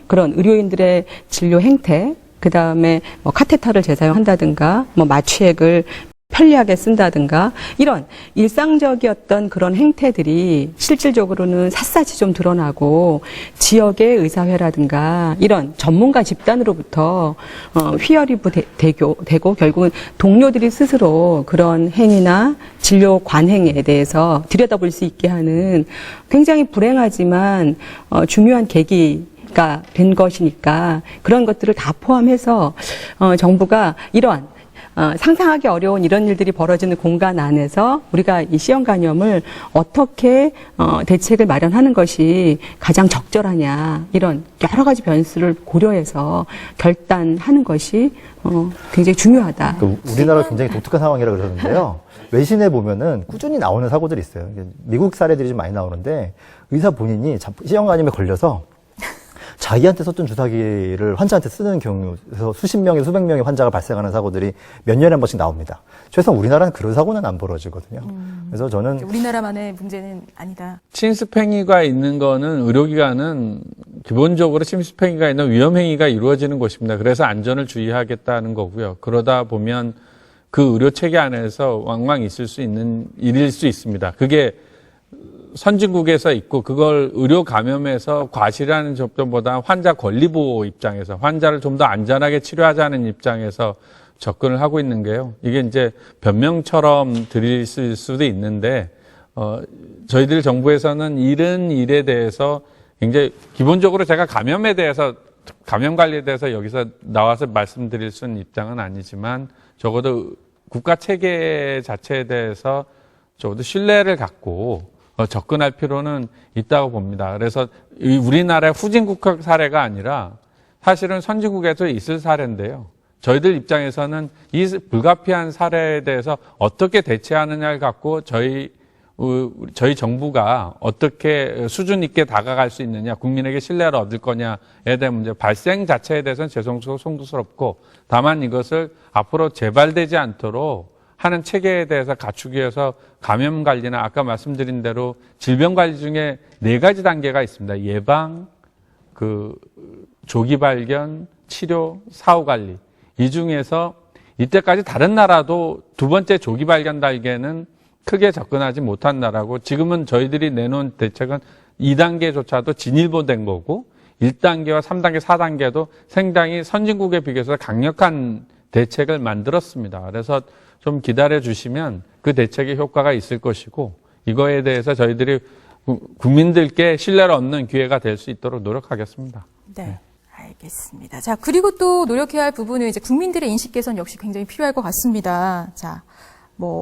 그런 의료인들의 진료 행태 그다음에 카테터를 재사용한다든가 마취액을 편리하게 쓴다든가 이런 일상적이었던 그런 행태들이 실질적으로는 샅샅이 좀 드러나고 지역의 의사회라든가 이런 전문가 집단으로부터 휘어리 되고 결국은 동료들이 스스로 그런 행위나 진료 관행에 대해서 들여다볼 수 있게 하는 굉장히 불행하지만 중요한 계기가 된 것이니까 그런 것들을 다 포함해서 정부가 이러한 상상하기 어려운 이런 일들이 벌어지는 공간 안에서 우리가 이 시형 간염을 어떻게 대책을 마련하는 것이 가장 적절하냐 이런 여러 가지 변수를 고려해서 결단하는 것이 굉장히 중요하다. 우리나라가 굉장히 독특한 상황이라고 그러는데요. 외신에 보면은 꾸준히 나오는 사고들이 있어요. 미국 사례들이 좀 많이 나오는데 의사 본인이 시형 간염에 걸려서 자기한테 썼던 주사기를 환자한테 쓰는 경우에서 수십 명에 수백 명의 환자가 발생하는 사고들이 몇 년에 한 번씩 나옵니다. 최소한 우리나라는 그런 사고는 안 벌어지거든요. 그래서 저는 우리나라만의 문제는 아니다. 침습행위가 있는 거는 의료기관은 기본적으로 침습행위가 있는 위험행위가 이루어지는 곳입니다. 그래서 안전을 주의하겠다는 거고요. 그러다 보면 그 의료체계 안에서 왕왕 있을 수 있는 일일 수 있습니다. 그게 선진국에서 있고 그걸 의료 감염에서 과실하는 접근보다 환자 권리 보호 입장에서 환자를 좀 더 안전하게 치료하자는 입장에서 접근을 하고 있는 게요. 이게 이제 변명처럼 들릴 수도 있는데 저희들 정부에서는 이런 일에 대해서 굉장히 기본적으로 제가 감염에 대해서 감염 관리에 대해서 여기서 나와서 말씀드릴 수 있는 입장은 아니지만 적어도 국가 체계 자체에 대해서 적어도 신뢰를 갖고 접근할 필요는 있다고 봅니다. 그래서 우리나라의 후진국적 사례가 아니라 사실은 선진국에서 있을 사례인데요. 저희들 입장에서는 이 불가피한 사례에 대해서 어떻게 대처하느냐를 갖고 저희 정부가 어떻게 수준 있게 다가갈 수 있느냐, 국민에게 신뢰를 얻을 거냐에 대한 문제, 발생 자체에 대해서는 송구스럽고 다만 이것을 앞으로 재발되지 않도록 하는 체계에 대해서 갖추기 위해서 감염 관리나 아까 말씀드린 대로 질병 관리 중에 4가지 단계가 있습니다. 예방, 조기 발견, 치료, 사후 관리. 이 중에서 이때까지 다른 나라도 두 번째 조기 발견 단계는 크게 접근하지 못한 나라고 지금은 저희들이 내놓은 대책은 2단계조차도 진일보된 거고 1단계와 3단계, 4단계도 상당히 선진국에 비교해서 강력한 대책을 만들었습니다. 그래서 좀 기다려 주시면 그 대책의 효과가 있을 것이고 이거에 대해서 저희들이 국민들께 신뢰를 얻는 기회가 될 수 있도록 노력하겠습니다. 네. 알겠습니다. 자, 그리고 또 노력해야 할 부분은 이제 국민들의 인식 개선 역시 굉장히 필요할 것 같습니다. 자,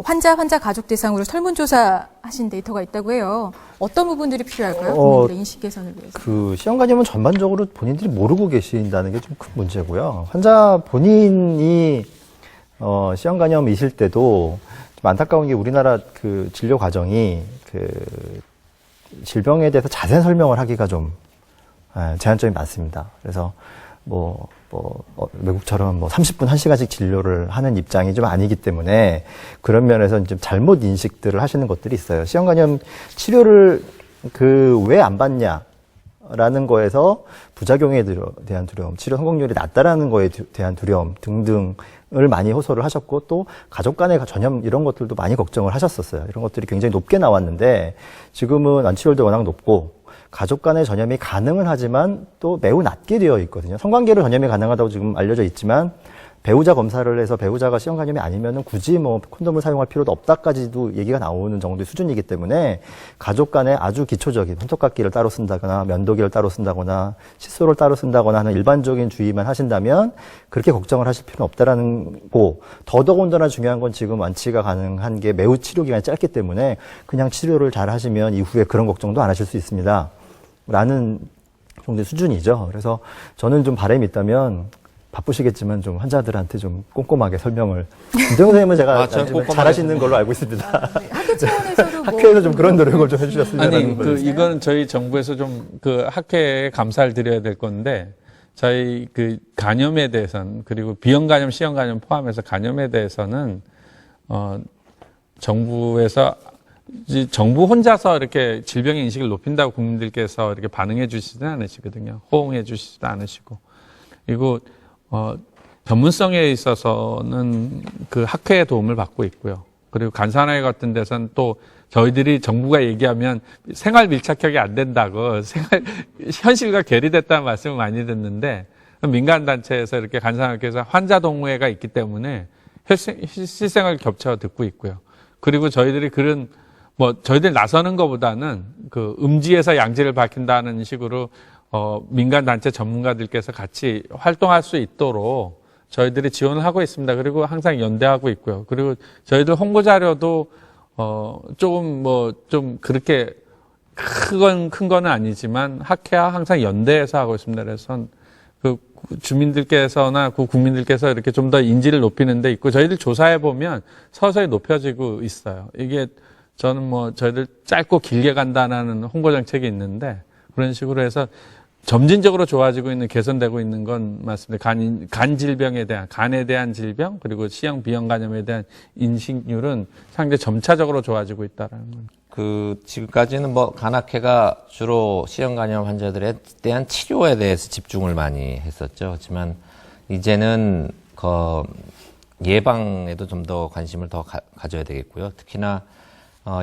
환자 가족 대상으로 설문조사 하신 데이터가 있다고 해요. 어떤 부분들이 필요할까요? 국민들의 인식 개선을 위해서. 시형 간염은 전반적으로 본인들이 모르고 계신다는 게 좀 큰 문제고요. 환자 본인이 시형 간염이실 때도 좀 안타까운 게 우리나라 그 진료 과정이 질병에 대해서 자세한 설명을 하기가 좀 제한점이 많습니다. 그래서 외국처럼 30분, 1시간씩 진료를 하는 입장이 좀 아니기 때문에 그런 면에서 좀 잘못 인식들을 하시는 것들이 있어요. 시형간염 치료를 왜 안 받냐라는 거에서 부작용에 대한 두려움, 치료 성공률이 낮다라는 거에 대한 두려움 등등을 많이 호소를 하셨고 또 가족 간의 전염 이런 것들도 많이 걱정을 하셨었어요. 이런 것들이 굉장히 높게 나왔는데 지금은 완치율도 워낙 높고 가족 간의 전염이 가능은 하지만 또 매우 낮게 되어 있거든요. 성관계로 전염이 가능하다고 지금 알려져 있지만 배우자 검사를 해서 배우자가 시형간염이 아니면은 굳이 콘돔을 사용할 필요도 없다까지도 얘기가 나오는 정도의 수준이기 때문에 가족 간에 아주 기초적인 손톱깎이를 따로 쓴다거나 면도기를 따로 쓴다거나 칫솔을 따로 쓴다거나 하는 일반적인 주의만 하신다면 그렇게 걱정을 하실 필요는 없다라는 거. 더더군다나 중요한 건 지금 완치가 가능한 게 매우 치료 기간이 짧기 때문에 그냥 치료를 잘 하시면 이후에 그런 걱정도 안 하실 수 있습니다. 라는 정도의 수준이죠. 그래서 저는 좀 바람이 있다면 바쁘시겠지만 좀 환자들한테 좀 꼼꼼하게 설명을. 김정은 선생님은 제가 잘하시는 걸로 알고 있습니다. 네, 학교 차원에서도 학교에서 좀 그런 노력을 좀 해주셨으면 하는 거예요. 이건 저희 정부에서 좀 학회에 감사를 드려야 될 건데, 저희 간염에 대해서는, 그리고 비형간염, 시형간염 포함해서 간염에 대해서는, 정부에서 정부 혼자서 이렇게 질병의 인식을 높인다고 국민들께서 이렇게 반응해 주시지는 않으시거든요. 호응해 주시지도 않으시고. 그리고 전문성에 있어서는 학회의 도움을 받고 있고요. 그리고 간사회 같은 데서는 또 저희들이 정부가 얘기하면 생활 밀착형이 안 된다고 현실과 괴리됐다는 말씀을 많이 듣는데 민간단체에서 이렇게 간사회에서 환자 동호회가 있기 때문에 실생활 겹쳐 듣고 있고요. 그리고 저희들이 저희들 나서는 것보다는 음지에서 양지를 밝힌다는 식으로 민간단체 전문가들께서 같이 활동할 수 있도록 저희들이 지원을 하고 있습니다. 그리고 항상 연대하고 있고요. 그리고 저희들 홍보자료도, 좀 그렇게 큰 거는 아니지만 학회와 항상 연대해서 하고 있습니다. 그래서 주민들께서나 국민들께서 이렇게 좀 더 인지를 높이는 데 있고 저희들 조사해 보면 서서히 높여지고 있어요. 이게 저는 저희들 짧고 길게 간다는 홍보 정책이 있는데 그런 식으로 해서 점진적으로 좋아지고 있는, 개선되고 있는 건 맞습니다. 간 질병에 대한, 간에 대한 질병, 그리고 시형, 비형 간염에 대한 인식률은 상당히 점차적으로 좋아지고 있다라는 건. 지금까지는 간학회가 주로 시형 간염 환자들에 대한 치료에 대해서 집중을 많이 했었죠. 하지만 이제는 예방에도 좀 더 관심을 더 가져야 되겠고요. 특히나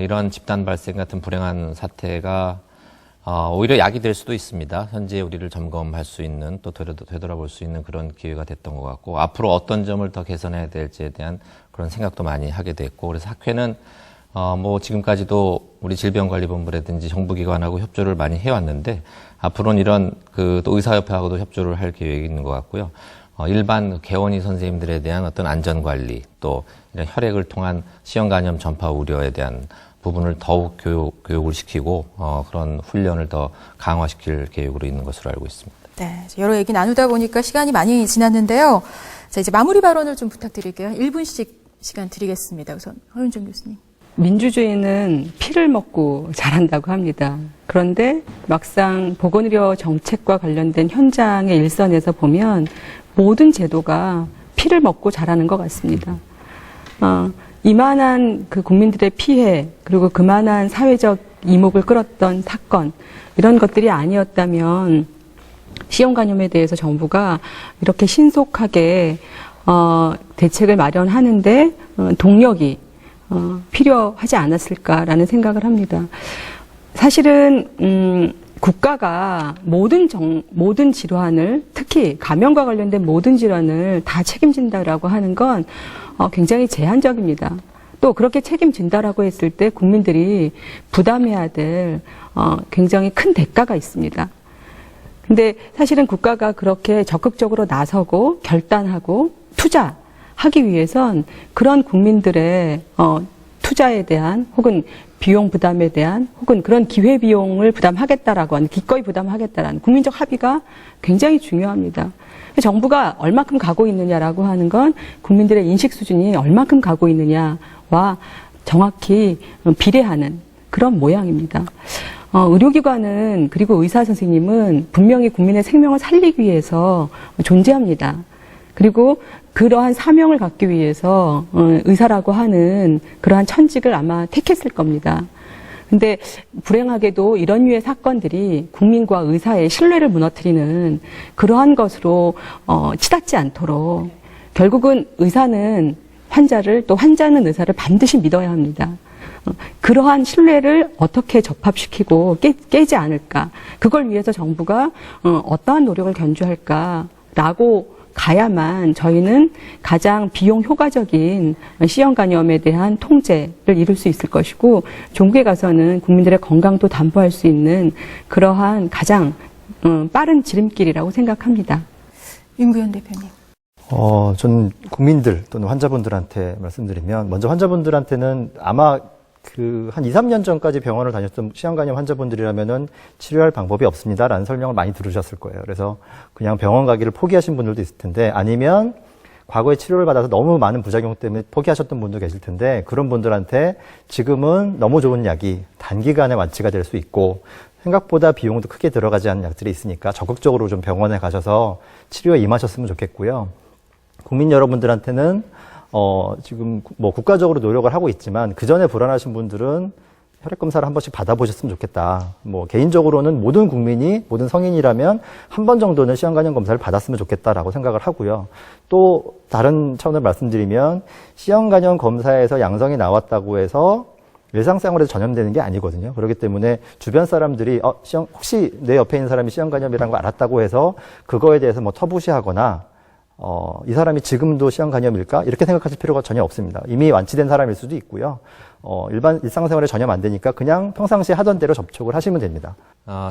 이런 집단 발생 같은 불행한 사태가 오히려 약이 될 수도 있습니다. 현재 우리를 점검할 수 있는 또 되돌아볼 수 있는 그런 기회가 됐던 것 같고 앞으로 어떤 점을 더 개선해야 될지에 대한 그런 생각도 많이 하게 됐고 그래서 학회는 지금까지도 우리 질병관리본부라든지 정부기관하고 협조를 많이 해왔는데 앞으로는 이런 또 의사협회하고도 협조를 할 계획이 있는 것 같고요. 일반 개원의 선생님들에 대한 어떤 안전관리 또 이런 혈액을 통한 시형간염 전파 우려에 대한 부분을 더욱 교육을 시키고 그런 훈련을 더 강화시킬 계획으로 있는 것으로 알고 있습니다. 네, 여러 얘기 나누다 보니까 시간이 많이 지났는데요. 자, 이제 마무리 발언을 좀 부탁드릴게요. 1분씩 시간 드리겠습니다. 우선 허윤정 교수님. 민주주의는 피를 먹고 자란다고 합니다. 그런데 막상 보건의료 정책과 관련된 현장의 일선에서 보면 모든 제도가 피를 먹고 자라는 것 같습니다. 이만한 국민들의 피해 그리고 그만한 사회적 이목을 끌었던 사건 이런 것들이 아니었다면 시형간염에 대해서 정부가 이렇게 신속하게 대책을 마련하는데 동력이 필요하지 않았을까라는 생각을 합니다. 사실은 국가가 모든 질환을 특히 감염과 관련된 모든 질환을 다 책임진다라고 하는 건 굉장히 제한적입니다. 또 그렇게 책임진다라고 했을 때 국민들이 부담해야 될 굉장히 큰 대가가 있습니다. 근데 사실은 국가가 그렇게 적극적으로 나서고 결단하고 투자하기 위해선 그런 국민들의 투자에 대한 혹은 비용 부담에 대한 혹은 그런 기회비용을 부담하겠다라고 하는 기꺼이 부담하겠다라는 국민적 합의가 굉장히 중요합니다. 정부가 얼마큼 가고 있느냐라고 하는 건 국민들의 인식 수준이 얼마큼 가고 있느냐와 정확히 비례하는 그런 모양입니다. 의료기관은 그리고 의사 선생님은 분명히 국민의 생명을 살리기 위해서 존재합니다. 그리고 그러한 사명을 갖기 위해서 의사라고 하는 그러한 천직을 아마 택했을 겁니다. 근데 불행하게도 이런 류의 사건들이 국민과 의사의 신뢰를 무너뜨리는 그러한 것으로 치닫지 않도록 결국은 의사는 환자를 또 환자는 의사를 반드시 믿어야 합니다. 그러한 신뢰를 어떻게 접합시키고 깨지 않을까. 그걸 위해서 정부가 어떠한 노력을 견주할까라고 가야만 저희는 가장 비용 효과적인 C형 간염에 대한 통제를 이룰 수 있을 것이고 종국에 가서는 국민들의 건강도 담보할 수 있는 그러한 가장 빠른 지름길이라고 생각합니다. 윤구현 대표님. 전 국민들 또는 환자분들한테 말씀드리면 먼저 환자분들한테는 아마 한 2, 3년 전까지 병원을 다녔던 C형간염 환자분들이라면은 치료할 방법이 없습니다라는 설명을 많이 들으셨을 거예요. 그래서 그냥 병원 가기를 포기하신 분들도 있을 텐데 아니면 과거에 치료를 받아서 너무 많은 부작용 때문에 포기하셨던 분도 계실 텐데 그런 분들한테 지금은 너무 좋은 약이 단기간에 완치가 될 수 있고 생각보다 비용도 크게 들어가지 않는 약들이 있으니까 적극적으로 좀 병원에 가셔서 치료에 임하셨으면 좋겠고요. 국민 여러분들한테는 지금 뭐 국가적으로 노력을 하고 있지만 그 전에 불안하신 분들은 혈액 검사를 한 번씩 받아보셨으면 좋겠다. 뭐 개인적으로는 모든 국민이 모든 성인이라면 한 번 정도는 C형간염 검사를 받았으면 좋겠다라고 생각을 하고요. 또 다른 차원을 말씀드리면 C형간염 검사에서 양성이 나왔다고 해서 일상생활에서 전염되는 게 아니거든요. 그렇기 때문에 주변 사람들이 혹시 내 옆에 있는 사람이 C형간염이라는 걸 알았다고 해서 그거에 대해서 뭐 터부시하거나 이 사람이 지금도 C형간염일까? 이렇게 생각하실 필요가 전혀 없습니다. 이미 완치된 사람일 수도 있고요. 일반 일상생활에 전염 안 되니까 그냥 평상시에 하던 대로 접촉을 하시면 됩니다.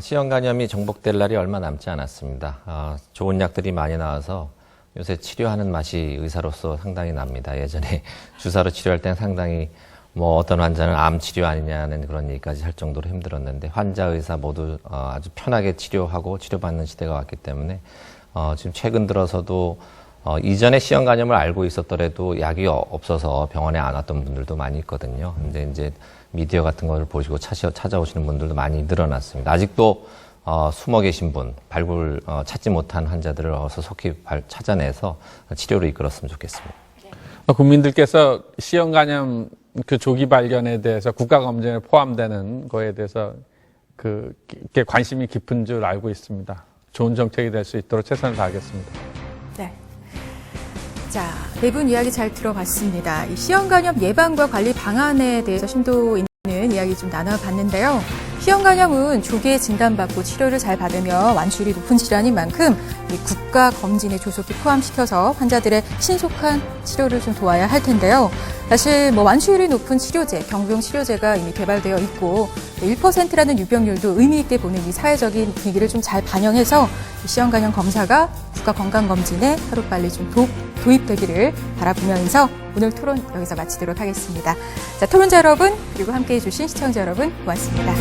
C형간염이 정복될 날이 얼마 남지 않았습니다. 좋은 약들이 많이 나와서 요새 치료하는 맛이 의사로서 상당히 납니다. 예전에 주사로 치료할 때는 상당히 뭐 어떤 환자는 암 치료 아니냐는 그런 얘기까지 할 정도로 힘들었는데 환자, 의사 모두 아주 편하게 치료하고 치료받는 시대가 왔기 때문에 지금 최근 들어서도 이전에 C형간염을 알고 있었더라도 약이 없어서 병원에 안 왔던 분들도 많이 있거든요. 근데 이제 미디어 같은 걸 보시고 찾아오시는 분들도 많이 늘어났습니다. 아직도 숨어 계신 분, 찾지 못한 환자들을 어서 속히 찾아내서 치료로 이끌었으면 좋겠습니다. 국민들께서 C형간염 그 조기 발견에 대해서 국가검진에 포함되는 거에 대해서 그게 관심이 깊은 줄 알고 있습니다. 좋은 정책이 될 수 있도록 최선을 다하겠습니다. 네. 자, 네 분 이야기 잘 들어봤습니다. 이 C형간염 예방과 관리 방안에 대해서 심도 있는 이야기 좀 나눠봤는데요. C형간염은 조기에 진단받고 치료를 잘 받으며 완치율이 높은 질환인 만큼 이 국가 검진에 조속히 포함시켜서 환자들의 신속한 치료를 좀 도와야 할 텐데요. 사실 뭐 완치율이 높은 치료제, 경부용 치료제가 이미 개발되어 있고 1%라는 유병률도 의미 있게 보는 이 사회적인 분위기를 좀 잘 반영해서 C형간염 검사가 국가 건강검진에 하루빨리 좀 도입되기를 바라보면서 오늘 토론 여기서 마치도록 하겠습니다. 자, 토론자 여러분 그리고 함께해 주신 시청자 여러분 고맙습니다.